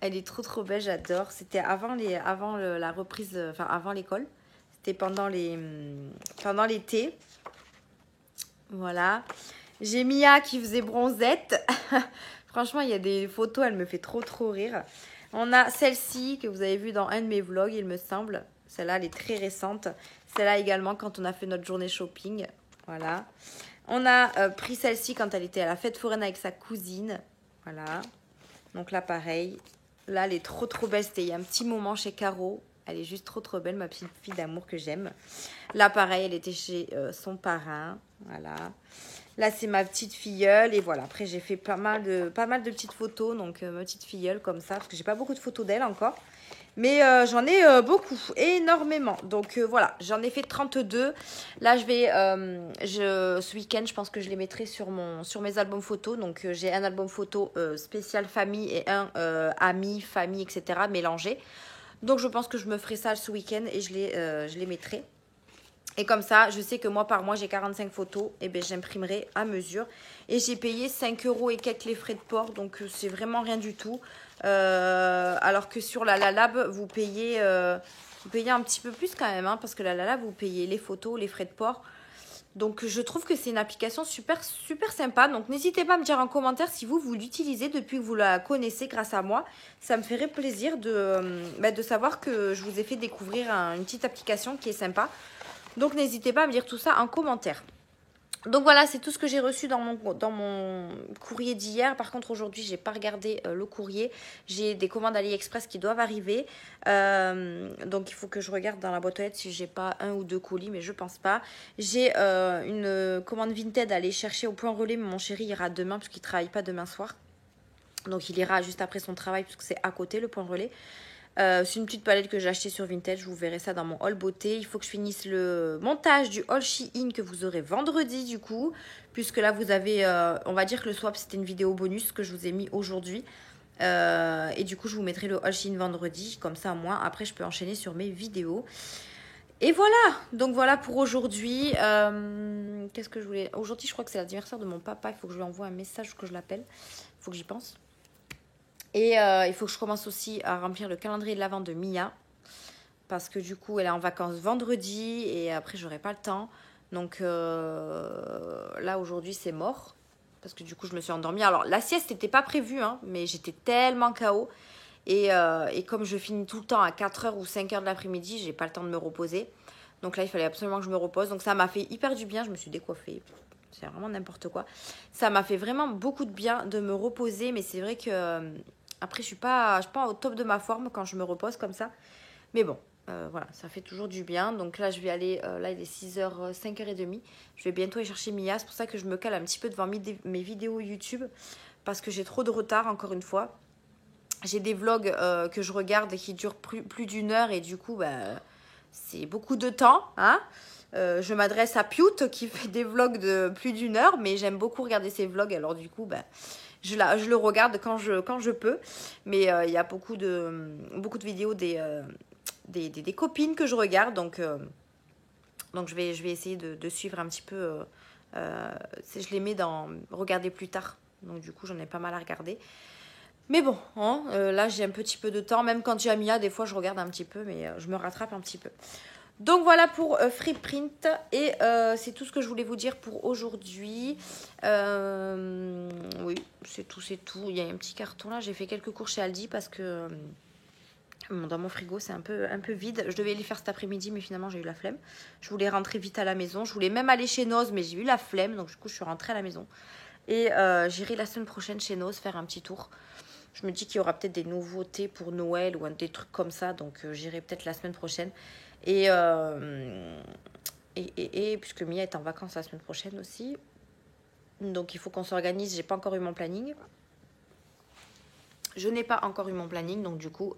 Elle est trop trop belle, j'adore. C'était avant la reprise, avant l'école. C'était pendant l'été. Voilà. J'ai Mia qui faisait bronzette. Franchement, il y a des photos, elle me fait trop trop rire. On a celle-ci que vous avez vue dans un de mes vlogs, il me semble. Celle-là, elle est très récente. Celle-là également quand on a fait notre journée shopping. Voilà. On a pris celle-ci quand elle était à la fête foraine avec sa cousine. Voilà. Donc là, pareil. Là, elle est trop trop belle. C'était il y a un petit moment chez Caro. Elle est juste trop trop belle, ma petite fille d'amour que j'aime. Là, pareil, elle était chez son parrain. Voilà. Là, c'est ma petite filleule. Et voilà, après, j'ai fait pas mal de petites photos. Donc, ma petite filleule comme ça. Parce que j'ai pas beaucoup de photos d'elle encore. Mais j'en ai beaucoup, énormément. Donc, voilà, j'en ai fait 32. Là, ce week-end, je pense que je les mettrai sur mes albums photos. Donc, j'ai un album photo spécial famille et un amis, famille, etc. mélangés. Donc, je pense que je me ferai ça ce week-end et je les mettrai. Et comme ça, je sais que moi, par mois, j'ai 45 photos. Et bien, j'imprimerai à mesure. Et j'ai payé 5 € et quelques les frais de port. Donc, c'est vraiment rien du tout. Alors que sur la Lalab, vous payez un petit peu plus quand même. Hein, parce que la Lalab, vous payez les photos, les frais de port. Donc, je trouve que c'est une application super, super sympa. Donc, n'hésitez pas à me dire en commentaire si vous l'utilisez depuis que vous la connaissez grâce à moi. Ça me ferait plaisir de savoir que je vous ai fait découvrir une petite application qui est sympa. Donc, n'hésitez pas à me dire tout ça en commentaire. Donc, voilà, c'est tout ce que j'ai reçu dans mon courrier d'hier. Par contre, aujourd'hui, je n'ai pas regardé le courrier. J'ai des commandes AliExpress qui doivent arriver. Donc, il faut que je regarde dans la boîte aux lettres si j'ai pas 1 ou 2 colis, mais je pense pas. J'ai une commande Vinted à aller chercher au point relais, mais mon chéri ira demain parce qu'il ne travaille pas demain soir. Donc, il ira juste après son travail parce que c'est à côté, le point relais. C'est une petite palette que j'ai achetée sur Vinted. Je vous verrai ça dans mon haul beauté. Il faut que je finisse le montage du haul Shein que vous aurez vendredi du coup. Puisque là vous avez, on va dire que le swap c'était une vidéo bonus que je vous ai mis aujourd'hui. Et du coup je vous mettrai le haul Shein vendredi. Comme ça moi après je peux enchaîner sur mes vidéos. Et voilà. Donc voilà pour aujourd'hui. Qu'est-ce que je voulais... Aujourd'hui je crois que c'est l'anniversaire de mon papa. Il faut que je lui envoie un message ou que je l'appelle. Il faut que j'y pense. Et il faut que je commence aussi à remplir le calendrier de l'Avent de Mia. Parce que du coup, elle est en vacances vendredi. Et après, j'aurai pas le temps. Donc là, aujourd'hui, c'est mort. Parce que du coup, je me suis endormie. Alors, la sieste n'était pas prévue. Hein, mais j'étais tellement KO. Et comme je finis tout le temps à 4h ou 5h de l'après-midi, j'ai pas le temps de me reposer. Donc là, il fallait absolument que je me repose. Donc ça m'a fait hyper du bien. Je me suis décoiffée. C'est vraiment n'importe quoi. Ça m'a fait vraiment beaucoup de bien de me reposer. Mais c'est vrai que... Après, je suis pas au top de ma forme quand je me repose comme ça. Mais bon, voilà, ça fait toujours du bien. Donc là, je vais aller, là il est 6h, 5h30. Je vais bientôt aller chercher Mia. C'est pour ça que je me cale un petit peu devant mes vidéos YouTube. Parce que j'ai trop de retard, encore une fois. J'ai des vlogs que je regarde et qui durent plus d'une heure. Et du coup, c'est beaucoup de temps. Hein, je m'adresse à Piout qui fait des vlogs de plus d'une heure. Mais j'aime beaucoup regarder ses vlogs. Alors du coup, je le regarde quand je peux. Mais il y a beaucoup de vidéos des copines que je regarde. Donc je vais essayer de suivre un petit peu. Je les mets dans regarder plus tard. Donc du coup, j'en ai pas mal à regarder. Mais bon, hein, là, j'ai un petit peu de temps. Même quand j'ai Mia, des fois, je regarde un petit peu. Mais je me rattrape un petit peu. Donc voilà pour Freeprint et c'est tout ce que je voulais vous dire pour aujourd'hui. Oui, c'est tout. Il y a un petit carton là, j'ai fait quelques courses chez Aldi parce que Dans mon frigo, c'est un peu vide. Je devais les faire cet après-midi, mais finalement, j'ai eu la flemme. Je voulais rentrer vite à la maison. Je voulais même aller chez Noz, mais j'ai eu la flemme. Donc, du coup, je suis rentrée à la maison. Et j'irai la semaine prochaine chez Noz faire un petit tour. Je me dis qu'il y aura peut-être des nouveautés pour Noël ou des trucs comme ça. Donc, j'irai peut-être la semaine prochaine. Et puisque Mia est en vacances la semaine prochaine aussi. Donc, il faut qu'on s'organise. J'ai pas encore eu mon planning. Je n'ai pas encore eu mon planning, donc du coup,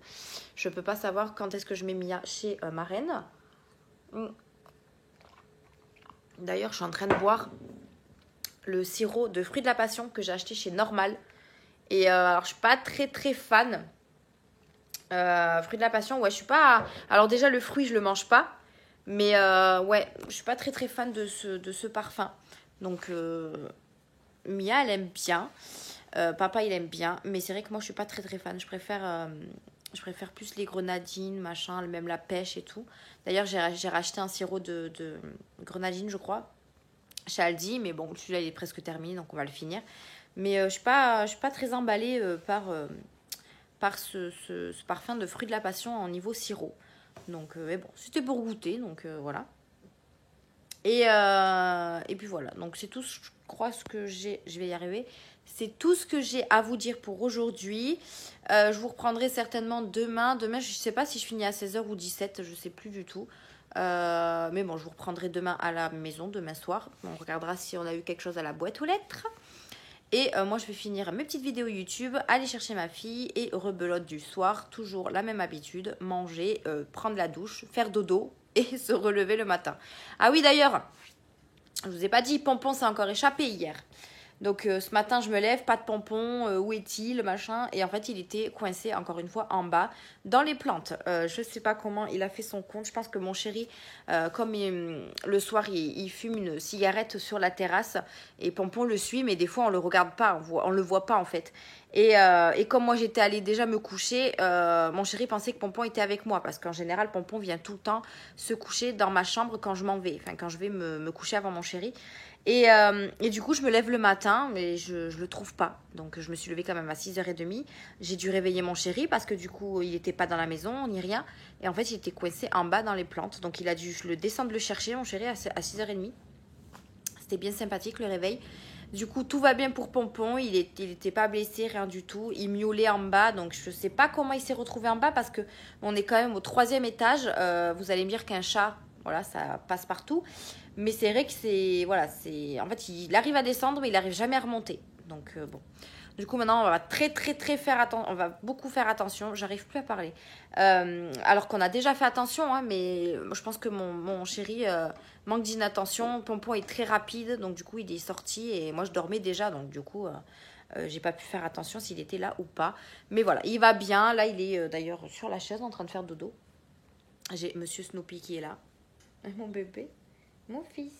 je ne peux pas savoir quand est-ce que je mets Mia chez ma reine. D'ailleurs, je suis en train de boire le sirop de fruits de la passion que j'ai acheté chez Normal. Et alors, je ne suis pas très fan. Fruits de la passion, ouais, je suis pas... Alors déjà, le fruit, je le mange pas. Mais ouais, je suis pas très fan de ce parfum. Donc, Mia, elle aime bien. Papa il aime bien, mais c'est vrai que moi je suis pas très fan. Je préfère plus les grenadines, machin, même la pêche et tout. D'ailleurs j'ai racheté un sirop de grenadine, je crois, chez Aldi, mais bon celui-là il est presque terminé donc on va le finir. Mais je suis pas très emballée par ce parfum de fruits de la passion en niveau sirop. Donc mais bon, c'était pour goûter, donc voilà. Et puis voilà, donc c'est tout, je crois, ce que j'ai, je vais y arriver. C'est tout ce que j'ai à vous dire pour aujourd'hui. Je vous reprendrai certainement demain. Demain, je ne sais pas si je finis à 16h ou 17h, je ne sais plus du tout. Mais bon, je vous reprendrai demain à la maison, demain soir. On regardera si on a eu quelque chose à la boîte aux lettres. Et moi, je vais finir mes petites vidéos YouTube, aller chercher ma fille et rebelote du soir. Toujours la même habitude, manger, prendre la douche, faire dodo et se relever le matin. Ah oui, d'ailleurs, je vous ai pas dit, Pompon s'est encore échappé hier. Donc ce matin je me lève, pas de pompon, où est-il, machin. Et en fait il était coincé encore une fois en bas dans les plantes. Je sais pas comment il a fait son compte. Je pense que mon chéri, comme le soir il fume une cigarette sur la terrasse. Et Pompon le suit, mais des fois on le regarde pas, on le voit pas en fait. Et comme moi j'étais allée déjà me coucher, mon chéri pensait que Pompon était avec moi. Parce qu'en général Pompon vient tout le temps se coucher dans ma chambre quand je m'en vais. Enfin quand je vais me coucher avant mon chéri. Et du coup, je me lève le matin, mais je le trouve pas. Donc, je me suis levée quand même à 6h30. J'ai dû réveiller mon chéri parce que du coup, il n'était pas dans la maison, ni rien. Et en fait, il était coincé en bas dans les plantes. Donc, il a dû le descendre le chercher, mon chéri, à 6h30. C'était bien sympathique, le réveil. Du coup, tout va bien pour Pompon. Il était pas blessé, rien du tout. Il miaulait en bas. Donc, je sais pas comment il s'est retrouvé en bas parce que on est quand même au 3e étage. Vous allez me dire qu'un chat, voilà, ça passe partout. Mais c'est vrai que c'est... Voilà, c'est... En fait, il arrive à descendre, mais il n'arrive jamais à remonter. Donc, bon. Du coup, maintenant, on va très faire attention. On va beaucoup faire attention. J'arrive plus à parler. Alors qu'on a déjà fait attention, hein, mais je pense que mon chéri manque d'inattention. Pompon est très rapide, donc du coup, il est sorti. Et moi, je dormais déjà, donc du coup... j'ai pas pu faire attention s'il était là ou pas. Mais voilà, il va bien. Là, il est d'ailleurs sur la chaise en train de faire dodo. J'ai Monsieur Snoopy qui est là. Mon bébé. Mon fils.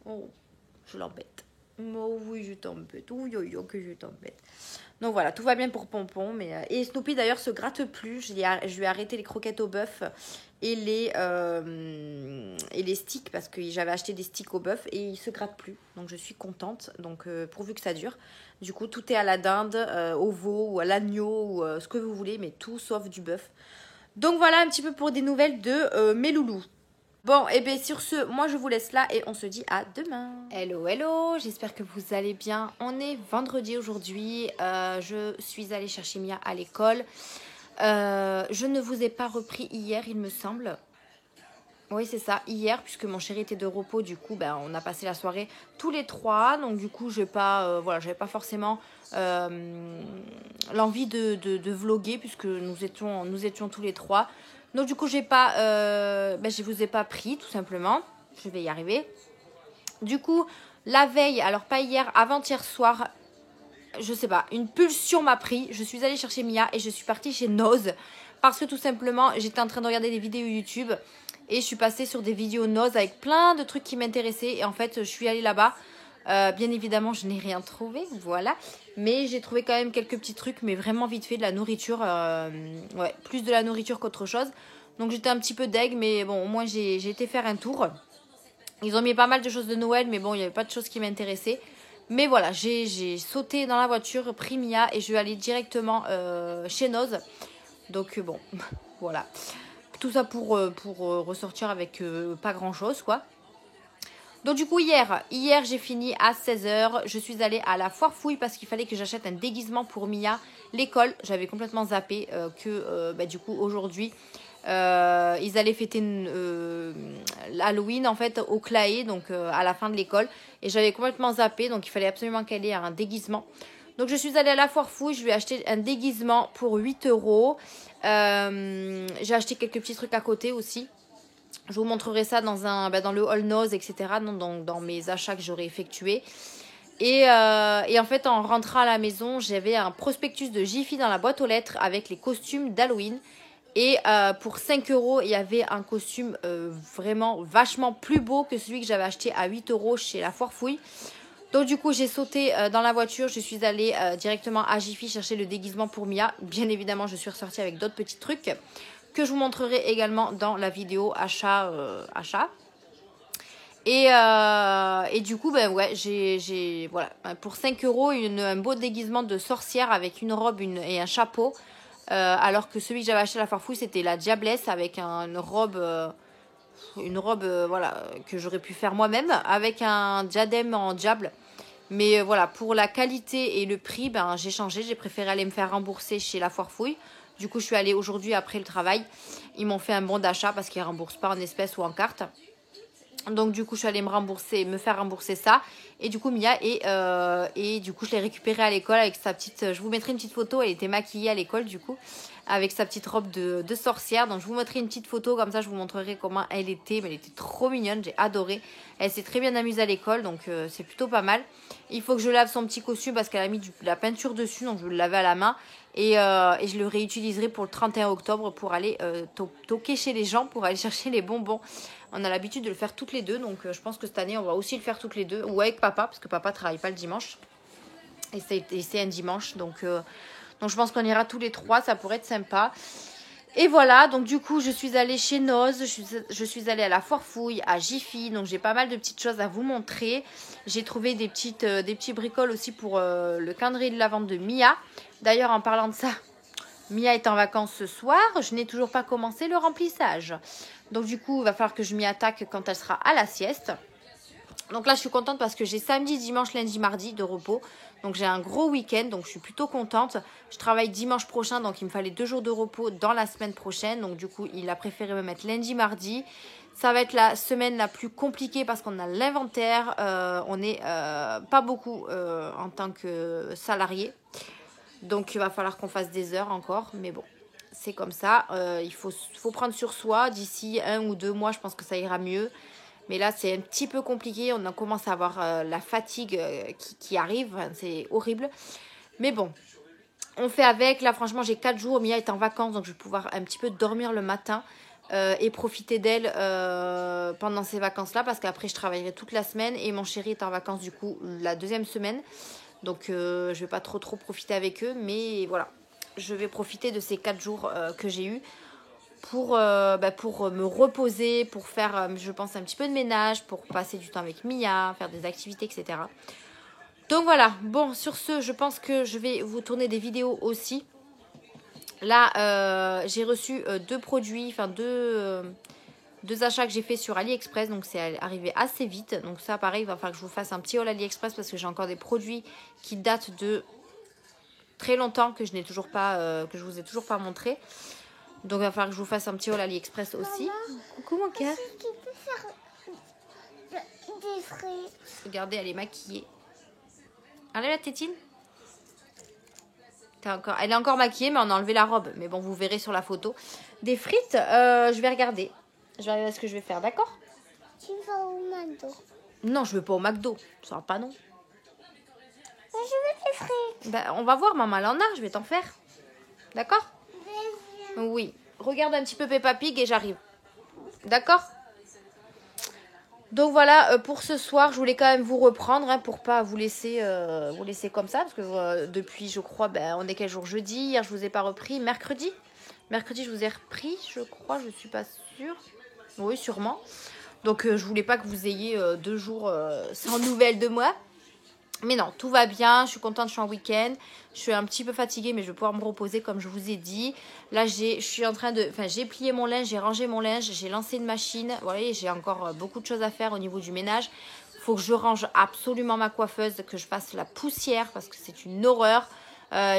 Oh, je l'embête. Oh oui, je t'embête. Oui, que je t'embête. Donc voilà, tout va bien pour Pompon. Et Snoopy d'ailleurs se gratte plus. Je lui ai arrêté les croquettes au bœuf et les sticks parce que j'avais acheté des sticks au bœuf et il se gratte plus. Donc je suis contente. Donc pourvu que ça dure. Du coup, tout est à la dinde, au veau ou à l'agneau ou ce que vous voulez, mais tout sauf du bœuf. Donc voilà un petit peu pour des nouvelles de mes loulous. Bon, et bien sur ce, moi je vous laisse là et on se dit à demain. Hello, j'espère que vous allez bien. On est vendredi aujourd'hui, je suis allée chercher Mia à l'école. Je ne vous ai pas repris hier, il me semble. Oui, c'est ça, hier, puisque mon chéri était de repos, du coup, on a passé la soirée tous les trois. Donc du coup, j'avais pas forcément l'envie de vlogger, puisque nous étions tous les trois. Donc du coup, je vous ai pas pris, tout simplement. Je vais y arriver. Du coup, la veille, alors pas hier, avant-hier soir, je sais pas, une pulsion m'a pris. Je suis allée chercher Mia et je suis partie chez Noz. Parce que tout simplement, j'étais en train de regarder des vidéos YouTube. Et je suis passée sur des vidéos Noz avec plein de trucs qui m'intéressaient. Et en fait, je suis allée là-bas. Bien évidemment, je n'ai rien trouvé, voilà. Mais j'ai trouvé quand même quelques petits trucs, mais vraiment vite fait, de la nourriture. Ouais, plus de la nourriture qu'autre chose. Donc j'étais un petit peu deg, mais bon, au moins j'ai été faire un tour. Ils ont mis pas mal de choses de Noël, mais bon, il n'y avait pas de choses qui m'intéressaient. Mais voilà, j'ai sauté dans la voiture, pris Mia et je vais aller directement chez Noz Donc bon, voilà. Tout ça pour ressortir avec pas grand chose quoi. Donc du coup hier j'ai fini à 16 h. Je suis allée à la foire fouille parce qu'il fallait que j'achète un déguisement pour Mia, l'école. J'avais complètement zappé que du coup aujourd'hui ils allaient fêter l'Halloween en fait au Claé, donc à la fin de l'école. Et j'avais complètement zappé, donc il fallait absolument qu'elle ait un déguisement. Donc je suis allée à la foire fouille, je lui ai acheté un déguisement pour 8 €. J'ai acheté quelques petits trucs à côté aussi. Je vous montrerai ça dans le haul Nose, etc. Dans mes achats que j'aurais effectués. Et en fait, en rentrant à la maison, j'avais un prospectus de Jiffy dans la boîte aux lettres avec les costumes d'Halloween. Et pour 5 €, il y avait un costume vraiment vachement plus beau que celui que j'avais acheté à 8 € chez la foire fouille. Donc du coup, j'ai sauté dans la voiture. Je suis allée directement à Jiffy chercher le déguisement pour Mia. Bien évidemment, je suis ressortie avec d'autres petits trucs que je vous montrerai également dans la vidéo achat. Et du coup, ben ouais, voilà, pour 5 € un beau déguisement de sorcière avec une robe et un chapeau. Alors que celui que j'avais acheté à la foire fouille, c'était la diablesse avec une robe voilà, que j'aurais pu faire moi-même avec un diadème en diable. Mais voilà, pour la qualité et le prix, ben, j'ai changé. J'ai préféré aller me faire rembourser chez la foire fouille. Du coup, je suis allée aujourd'hui après le travail. Ils m'ont fait un bon d'achat parce qu'ils ne remboursent pas en espèces ou en carte. Donc du coup, je suis allée me faire rembourser ça. Et du coup, Mia, et du coup, je l'ai récupérée à l'école avec sa petite... Je vous mettrai une petite photo. Elle était maquillée à l'école, du coup, avec sa petite robe de sorcière. Donc je vous mettrai une petite photo, comme ça, je vous montrerai comment elle était. Mais elle était trop mignonne, j'ai adoré. Elle s'est très bien amusée à l'école, donc c'est plutôt pas mal. Il faut que je lave son petit costume parce qu'elle a mis de la peinture dessus, donc je vais le laver à la main. Et je le réutiliserai pour le 31 octobre pour aller toquer chez les gens, pour aller chercher les bonbons. On a l'habitude de le faire toutes les deux, donc je pense que cette année, on va aussi le faire toutes les deux. Ou avec papa, parce que papa ne travaille pas le dimanche. Et c'est un dimanche, donc je pense qu'on ira tous les trois, ça pourrait être sympa. Et voilà, donc du coup, je suis allée chez Noz, je suis allée à la foire fouille, à Jiffy, donc j'ai pas mal de petites choses à vous montrer. J'ai trouvé des petits bricoles aussi pour le calendrier de la vente de Mia. D'ailleurs, en parlant de ça, Mia est en vacances ce soir, je n'ai toujours pas commencé le remplissage. Donc du coup, il va falloir que je m'y attaque quand elle sera à la sieste. Donc là, je suis contente parce que j'ai samedi, dimanche, lundi, mardi de repos. Donc j'ai un gros week-end, donc je suis plutôt contente. Je travaille dimanche prochain, donc il me fallait 2 jours de repos dans la semaine prochaine. Donc du coup, il a préféré me mettre lundi, mardi. Ça va être la semaine la plus compliquée parce qu'on a l'inventaire. On n'est pas beaucoup en tant que salarié. Donc il va falloir qu'on fasse des heures encore, mais bon. C'est comme ça, il faut prendre sur soi. D'ici 1 ou 2 mois, je pense que ça ira mieux. Mais là, c'est un petit peu compliqué. On commence à avoir la fatigue qui arrive. Enfin, c'est horrible. Mais bon, on fait avec. Là, franchement, j'ai 4 jours. Mia est en vacances, donc je vais pouvoir un petit peu dormir le matin et profiter d'elle pendant ces vacances-là. Parce qu'après, je travaillerai toute la semaine. Et mon chéri est en vacances, du coup, la 2e semaine. Donc, je ne vais pas trop profiter avec eux. Mais voilà. Je vais profiter de ces 4 jours que j'ai eus pour me reposer, pour faire, je pense, un petit peu de ménage, pour passer du temps avec Mia, faire des activités, etc. Donc voilà, bon, sur ce, je pense que je vais vous tourner des vidéos aussi. Là, j'ai reçu 2 produits, enfin 2 achats que j'ai fait sur AliExpress, donc c'est arrivé assez vite. Donc ça, pareil, il va falloir que je vous fasse un petit haul AliExpress parce que j'ai encore des produits qui datent de très longtemps que je n'ai toujours pas, que je vous ai toujours pas montré. Donc il va falloir que je vous fasse un petit haul AliExpress aussi. Maman, coucou mon cœur. Tu peux faire des frites. Regardez, elle est maquillée. Allez la tétine. Elle est encore maquillée, mais on a enlevé la robe. Mais bon, vous verrez sur la photo. Des frites, je vais regarder. Je vais regarder ce que je vais faire, d'accord? Tu vas au McDo? Non, je ne veux pas au McDo. Ça va pas, non. Je veux des frites. Ben, on va voir, maman, elle en a. Je vais t'en faire. D'accord? Oui. Regarde un petit peu Peppa Pig et j'arrive. D'accord? Donc voilà, pour ce soir, je voulais quand même vous reprendre hein, pour pas vous laisser comme ça. Parce que depuis, je crois, on est quel jour? Jeudi. Hier, je vous ai pas repris. Mercredi, je vous ai repris, je crois. Je suis pas sûre. Oui, sûrement. Donc, je voulais pas que vous ayez 2 jours sans nouvelles de moi. Mais non, tout va bien, je suis contente, je suis en week-end. Je suis un petit peu fatiguée, mais je vais pouvoir me reposer comme je vous ai dit. Là, j'ai plié mon linge, j'ai rangé mon linge, j'ai lancé une machine. Vous voyez, j'ai encore beaucoup de choses à faire au niveau du ménage. Il faut que je range absolument ma coiffeuse, que je fasse la poussière parce que c'est une horreur.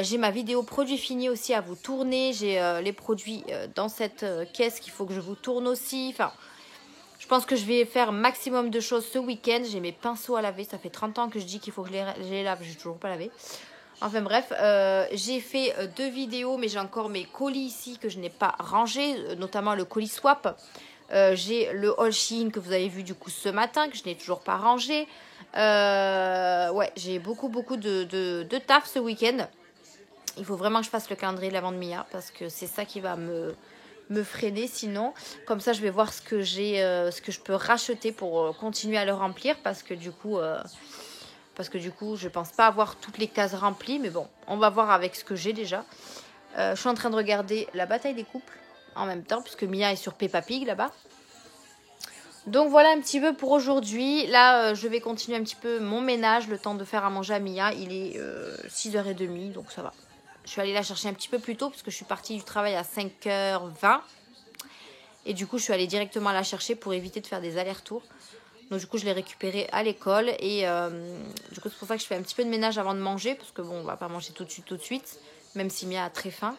J'ai ma vidéo produit fini aussi à vous tourner. J'ai les produits dans cette caisse qu'il faut que je vous tourne aussi. Enfin, je pense que je vais faire maximum de choses ce week-end. J'ai mes pinceaux à laver. Ça fait 30 ans que je dis qu'il faut que je les lave. Je n'ai toujours pas lavé. Enfin bref, j'ai fait 2 vidéos, mais j'ai encore mes colis ici que je n'ai pas rangés, notamment le colis swap. J'ai le haul Shein que vous avez vu du coup ce matin, que je n'ai toujours pas rangé. Ouais, j'ai beaucoup de taf ce week-end. Il faut vraiment que je fasse le calendrier de la vente Mia parce que c'est ça qui va me freiner sinon. Comme ça, je vais voir ce que je peux racheter pour continuer à le remplir parce que du coup, je pense pas avoir toutes les cases remplies. Mais bon, on va voir avec ce que j'ai déjà. Je suis en train de regarder la bataille des couples en même temps puisque Mia est sur Peppa Pig là-bas. Donc voilà un petit peu pour aujourd'hui. Là, je vais continuer un petit peu mon ménage, le temps de faire à manger à Mia. Il est 6h30, donc ça va. Je suis allée la chercher un petit peu plus tôt parce que je suis partie du travail à 5h20. Et du coup, je suis allée directement la chercher pour éviter de faire des allers-retours. Donc du coup, je l'ai récupérée à l'école. Et du coup, c'est pour ça que je fais un petit peu de ménage avant de manger. Parce que bon, on va pas manger tout de suite. Même si Mia a très faim.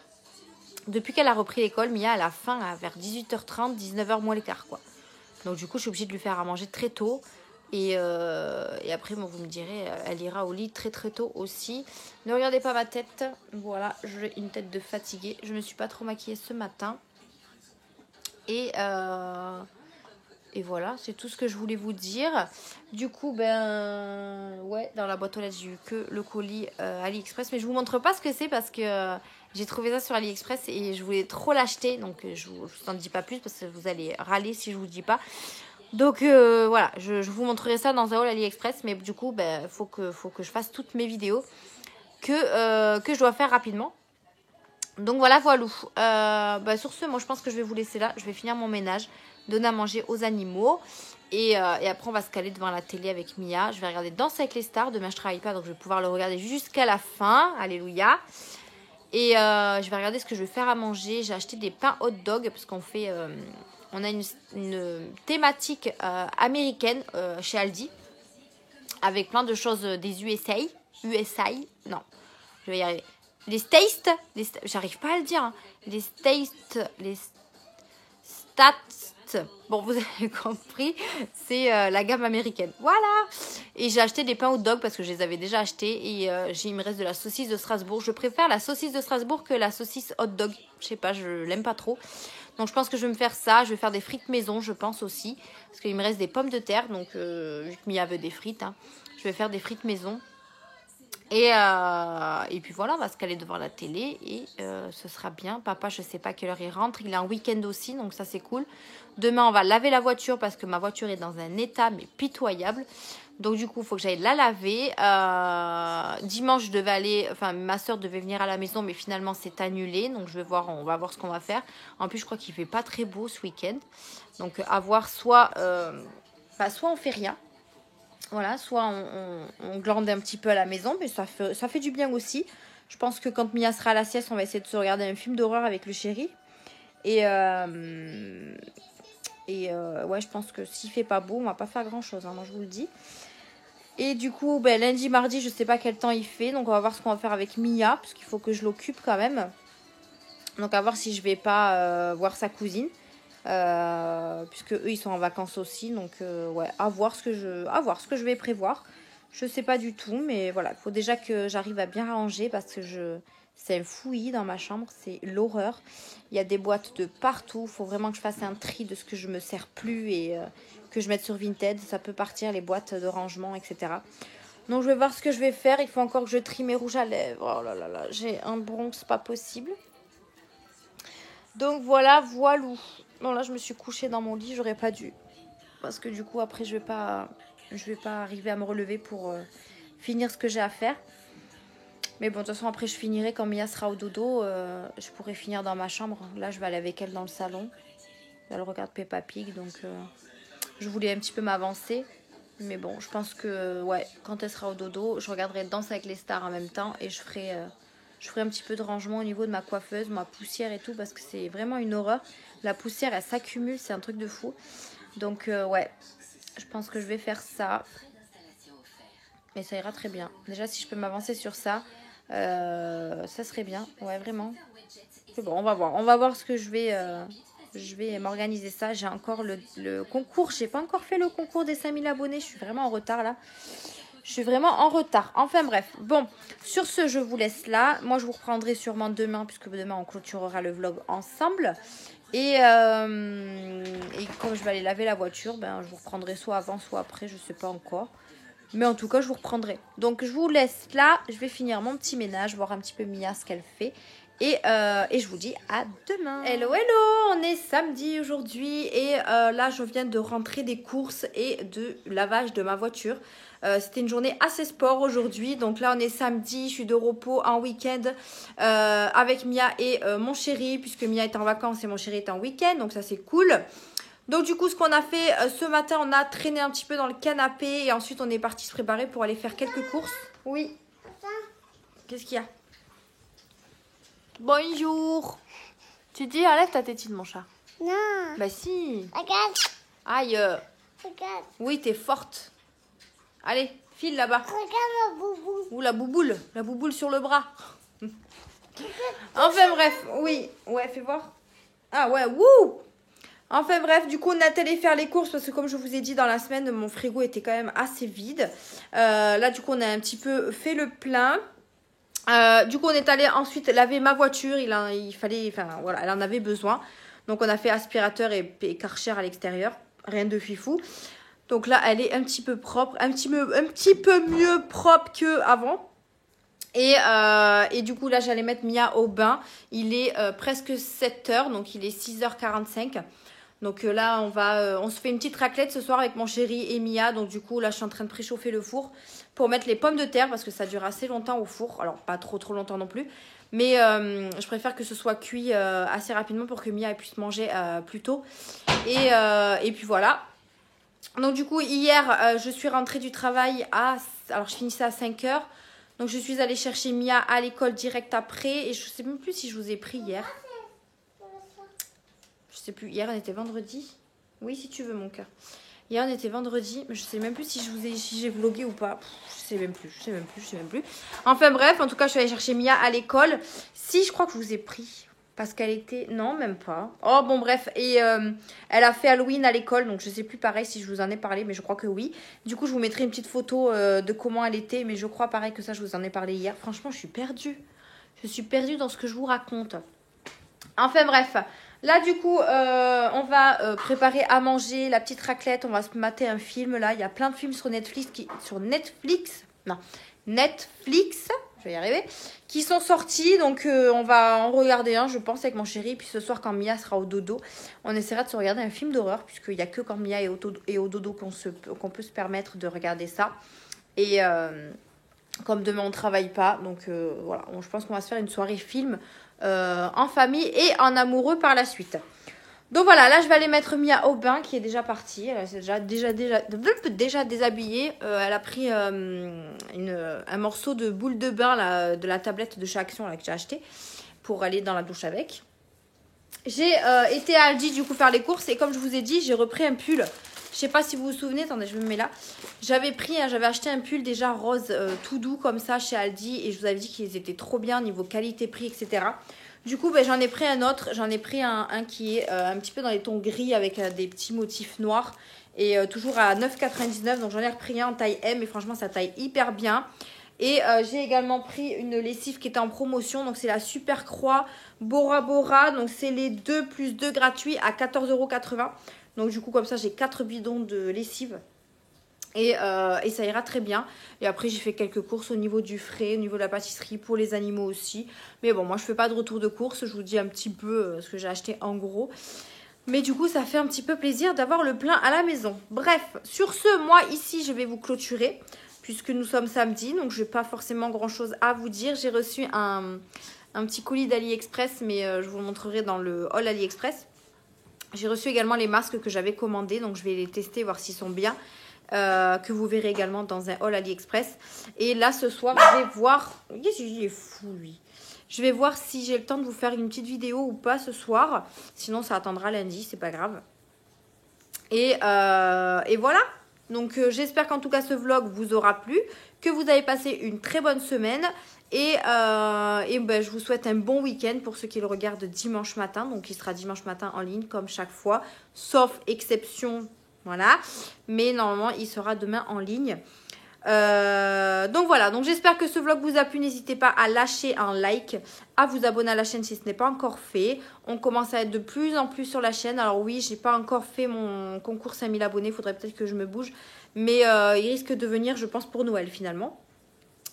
Depuis qu'elle a repris l'école, Mia elle a faim vers 18h30, 19h moins le quart, quoi. Donc du coup, je suis obligée de lui faire à manger très tôt. Et après, bon, vous me direz, elle ira au lit très tôt aussi. Ne regardez pas ma tête. Voilà, j'ai une tête de fatiguée. Je ne me suis pas trop maquillée ce matin. Et voilà, c'est tout ce que je voulais vous dire. Du coup, ouais, dans la boîte aux lettres, j'ai eu que le colis AliExpress. Mais je vous montre pas ce que c'est parce que j'ai trouvé ça sur AliExpress et je voulais trop l'acheter. Donc, je vous en dis pas plus parce que vous allez râler si je vous dis pas. Donc, voilà, je vous montrerai ça dans un haul AliExpress. Mais du coup, faut que je fasse toutes mes vidéos que je dois faire rapidement. Donc voilà, sur ce, moi je pense que je vais vous laisser là. Je vais finir mon ménage, donner à manger aux animaux. Et après on va se caler devant la télé avec Mia. Je vais regarder Danse avec les stars. Demain je travaille pas, donc je vais pouvoir le regarder jusqu'à la fin. Alléluia. Et je vais regarder ce que je vais faire à manger. J'ai acheté des pains hot dog parce qu'on fait... on a une thématique américaine chez Aldi. Avec plein de choses des USA. Non, je vais y arriver. Les States, j'arrive pas à le dire. Hein. Les Stats. Bon, vous avez compris, c'est la gamme américaine. Voilà. Et j'ai acheté des pains hot dog parce que je les avais déjà achetés. Et il me reste de la saucisse de Strasbourg. Je préfère la saucisse de Strasbourg que la saucisse hot dog. Je sais pas, je l'aime pas trop. Donc je pense que je vais me faire ça. Je vais faire des frites maison, je pense aussi. Parce qu'il me reste des pommes de terre. Donc vu que Mia veut des frites, hein, je vais faire des frites maison. Et puis voilà, on va se caler devant la télé et ce sera bien. Papa, je sais pas à quelle heure il rentre. Il est en week-end aussi, donc ça c'est cool. Demain, on va laver la voiture parce que ma voiture est dans un état mais pitoyable. Donc du coup, il faut que j'aille la laver. Dimanche, je devais aller, enfin ma soeur devait venir à la maison, mais finalement c'est annulé. Donc on va voir ce qu'on va faire. En plus, je crois qu'il fait pas très beau ce week-end. Donc à voir, soit on fait rien. Voilà, soit on glande un petit peu à la maison, mais ça fait du bien aussi. Je pense que quand Mia sera à la sieste, on va essayer de se regarder un film d'horreur avec le chéri. Et ouais, je pense que s'il fait pas beau, on va pas faire grand chose, hein, moi je vous le dis. Et du coup, lundi, mardi, je sais pas quel temps il fait, donc on va voir ce qu'on va faire avec Mia, parce qu'il faut que je l'occupe quand même. Donc à voir si je vais pas voir sa cousine. Puisque eux ils sont en vacances aussi, donc ouais, à voir ce que je vais prévoir. Je sais pas du tout, mais voilà, il faut déjà que j'arrive à bien ranger parce que c'est un fouillis dans ma chambre, c'est l'horreur. Il y a des boîtes de partout, il faut vraiment que je fasse un tri de ce que je me sers plus et que je mette sur Vinted, ça peut partir les boîtes de rangement, etc. Donc je vais voir ce que je vais faire. Il faut encore que je trie mes rouges à lèvres. Oh là là là, j'ai un bronze pas possible. Donc voilà. Bon là je me suis couchée dans mon lit, j'aurais pas dû. Parce que du coup après je vais pas arriver à me relever pour finir ce que j'ai à faire. Mais bon de toute façon après je finirai quand Mia sera au dodo. Je pourrai finir dans ma chambre. Là je vais aller avec elle dans le salon. Elle regarde Peppa Pig, donc je voulais un petit peu m'avancer. Mais bon, je pense que ouais, quand elle sera au dodo, je regarderai Danse avec les stars en même temps et je ferai un petit peu de rangement au niveau de ma coiffeuse, ma poussière et tout, parce que c'est vraiment une horreur. La poussière, elle s'accumule, c'est un truc de fou. Donc ouais, je pense que je vais faire ça. Et ça ira très bien. Déjà, si je peux m'avancer sur ça, ça serait bien. Ouais, vraiment. C'est bon, on va voir. On va voir ce que je vais m'organiser ça. J'ai encore le concours. J'ai pas encore fait le concours des 5000 abonnés. Je suis vraiment en retard là. Je suis vraiment en retard. Enfin bref. Bon, sur ce, je vous laisse là. Moi, je vous reprendrai sûrement demain, puisque demain, on clôturera le vlog ensemble. Et comme je vais aller laver la voiture, ben, je vous reprendrai soit avant, soit après. Je sais pas encore. Mais en tout cas, je vous reprendrai. Donc, je vous laisse là. Je vais finir mon petit ménage, voir un petit peu Mia ce qu'elle fait. Et je vous dis à demain. Hello, hello. On est samedi aujourd'hui. Et là, je viens de rentrer des courses et de lavage de ma voiture. C'était une journée assez sport aujourd'hui. Donc là, on est samedi. Je suis de repos en week-end avec Mia et mon chéri. Puisque Mia est en vacances et mon chéri est en week-end. Donc ça, c'est cool. Donc du coup, ce qu'on a fait ce matin, on a traîné un petit peu dans le canapé et ensuite on est parti se préparer pour aller faire quelques courses. Oui. Qu'est-ce qu'il y a? Bonjour. Tu dis, enlève ta tétine, mon chat. Non. Bah si. Regarde. Aïe. Regarde. Oui, t'es forte. Allez, file là-bas. Regarde la boubou. Ou la bouboule sur le bras. Enfin bref, oui. Ouais, fais voir. Ah ouais, wouh. Enfin bref, du coup on est allé faire les courses parce que comme je vous ai dit dans la semaine, mon frigo était quand même assez vide. Là du coup on a un petit peu fait le plein. Du coup on est allé ensuite laver ma voiture, il fallait, enfin voilà, elle en avait besoin. Donc on a fait aspirateur et Karcher à l'extérieur, rien de fifou. Donc là elle est un petit peu propre, un petit peu mieux propre qu'avant. Et du coup là j'allais mettre Mia au bain. Il est presque 7h, donc il est 6h45. Donc là, on se fait une petite raclette ce soir avec mon chéri et Mia. Donc du coup, là, je suis en train de préchauffer le four pour mettre les pommes de terre parce que ça dure assez longtemps au four. Alors, pas trop longtemps non plus. Mais je préfère que ce soit cuit assez rapidement pour que Mia puisse manger plus tôt. Et puis voilà. Donc du coup, hier, je suis rentrée du travail alors, je finissais à 5h. Donc je suis allée chercher Mia à l'école direct après. Et je ne sais même plus si je vous ai pris hier. Je sais plus, hier on était vendredi. Oui, si tu veux, mon cœur. Hier on était vendredi, mais je sais même plus si j'ai vlogué ou pas. Je sais même plus. Enfin bref, en tout cas, je suis allée chercher Mia à l'école. Si, je crois que je vous ai pris. Parce qu'elle était... Non, même pas. Oh, bon, bref. Et elle a fait Halloween à l'école. Donc, je sais plus pareil si je vous en ai parlé, mais je crois que oui. Du coup, je vous mettrai une petite photo de comment elle était. Mais je crois pareil que ça, je vous en ai parlé hier. Franchement, je suis perdue. Je suis perdue dans ce que je vous raconte. Enfin bref, là du coup on va préparer à manger la petite raclette, on va se mater un film là, il y a plein de films sur Netflix, je vais y arriver, qui sont sortis, donc on va en regarder un je pense avec mon chéri, puis ce soir quand Mia sera au dodo, on essaiera de se regarder un film d'horreur, puisqu'il n'y a que quand Mia est au dodo qu'on peut se permettre de regarder ça, et comme demain on ne travaille pas, donc voilà, je pense qu'on va se faire une soirée film en famille et en amoureux par la suite. Donc voilà, là je vais aller mettre Mia au bain qui est déjà partie. Elle s'est déjà déshabillée. Elle a pris un morceau de boule de bain là, de la tablette de chez Action là, que j'ai acheté pour aller dans la douche avec. J'ai été à Aldi du coup faire les courses et comme je vous ai dit, j'ai repris un pull. Je sais pas si vous vous souvenez, attendez, je me mets là. J'avais acheté un pull déjà rose tout doux comme ça chez Aldi et je vous avais dit qu'ils étaient trop bien niveau qualité-prix, etc. Du coup, ben, j'en ai pris un autre. J'en ai pris un qui est un petit peu dans les tons gris avec des petits motifs noirs et toujours à 9,99 €. Donc j'en ai repris un en taille M et franchement, ça taille hyper bien. Et j'ai également pris une lessive qui était en promotion. Donc c'est la Super Croix Bora Bora. Donc c'est les 2 plus 2 gratuits à 14,80 €. Donc du coup comme ça j'ai 4 bidons de lessive et ça ira très bien. Et après j'ai fait quelques courses au niveau du frais, au niveau de la pâtisserie, pour les animaux aussi. Mais bon moi je fais pas de retour de course, je vous dis un petit peu ce que j'ai acheté en gros. Mais du coup ça fait un petit peu plaisir d'avoir le plein à la maison. Bref, sur ce, moi ici je vais vous clôturer puisque nous sommes samedi. Donc je n'ai pas forcément grand chose à vous dire. J'ai reçu un petit colis d'AliExpress mais je vous le montrerai dans le haul AliExpress. J'ai reçu également les masques que j'avais commandés, donc je vais les tester, voir s'ils sont bien. que vous verrez également dans un haul AliExpress. Et là, ce soir, je vais voir... Qu'est-ce qu'il est fou, lui. Je vais voir si j'ai le temps de vous faire une petite vidéo ou pas ce soir. Sinon, ça attendra lundi, c'est pas grave. Et voilà. Donc, j'espère qu'en tout cas, ce vlog vous aura plu. Que vous avez passé une très bonne semaine. Et ben, je vous souhaite un bon week-end pour ceux qui le regardent dimanche matin. Donc, il sera dimanche matin en ligne comme chaque fois. Sauf exception, voilà. Mais normalement, il sera demain en ligne. Donc voilà, donc j'espère que ce vlog vous a plu. N'hésitez pas à lâcher un like, à vous abonner à la chaîne si ce n'est pas encore fait. On commence à être de plus en plus sur la chaîne. Alors oui, j'ai pas encore fait mon concours 5000 abonnés, il faudrait peut-être que je me bouge, mais il risque de venir, je pense, pour Noël finalement.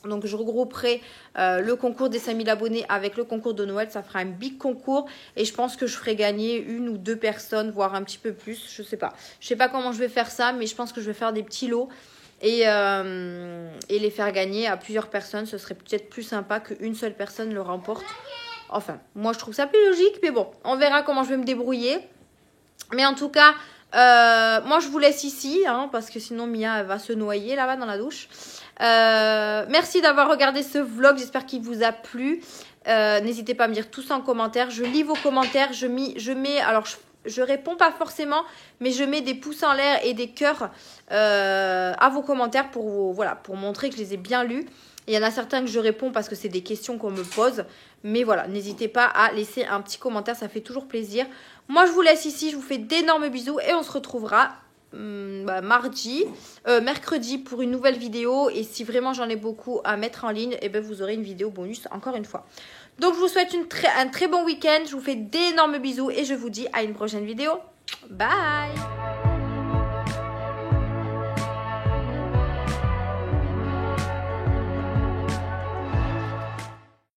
Donc je regrouperai le concours des 5000 abonnés avec le concours de Noël. Ça fera un big concours et je pense que je ferai gagner 1 ou 2 personnes, voire un petit peu plus, je sais pas. Je sais pas comment je vais faire ça, mais je pense que je vais faire des petits lots et les faire gagner à plusieurs personnes. Ce serait peut-être plus sympa qu'une seule personne le remporte. Enfin, moi je trouve ça plus logique, mais bon, on verra comment je vais me débrouiller. Mais en tout cas, moi je vous laisse ici, hein, parce que sinon Mia elle va se noyer là-bas dans la douche. Merci d'avoir regardé ce vlog, j'espère qu'il vous a plu. N'hésitez pas à me dire tout ça en commentaire. Je lis vos commentaires, je mets, alors je réponds pas forcément, mais je mets des pouces en l'air et des cœurs à vos commentaires pour, voilà, pour montrer que je les ai bien lus. Il y en a certains que je réponds parce que c'est des questions qu'on me pose. Mais voilà, n'hésitez pas à laisser un petit commentaire, ça fait toujours plaisir. Moi, je vous laisse ici, je vous fais d'énormes bisous et on se retrouvera mercredi pour une nouvelle vidéo. Et si vraiment j'en ai beaucoup à mettre en ligne, et ben vous aurez une vidéo bonus encore une fois. Donc, je vous souhaite un très bon week-end. Je vous fais d'énormes bisous et je vous dis à une prochaine vidéo. Bye!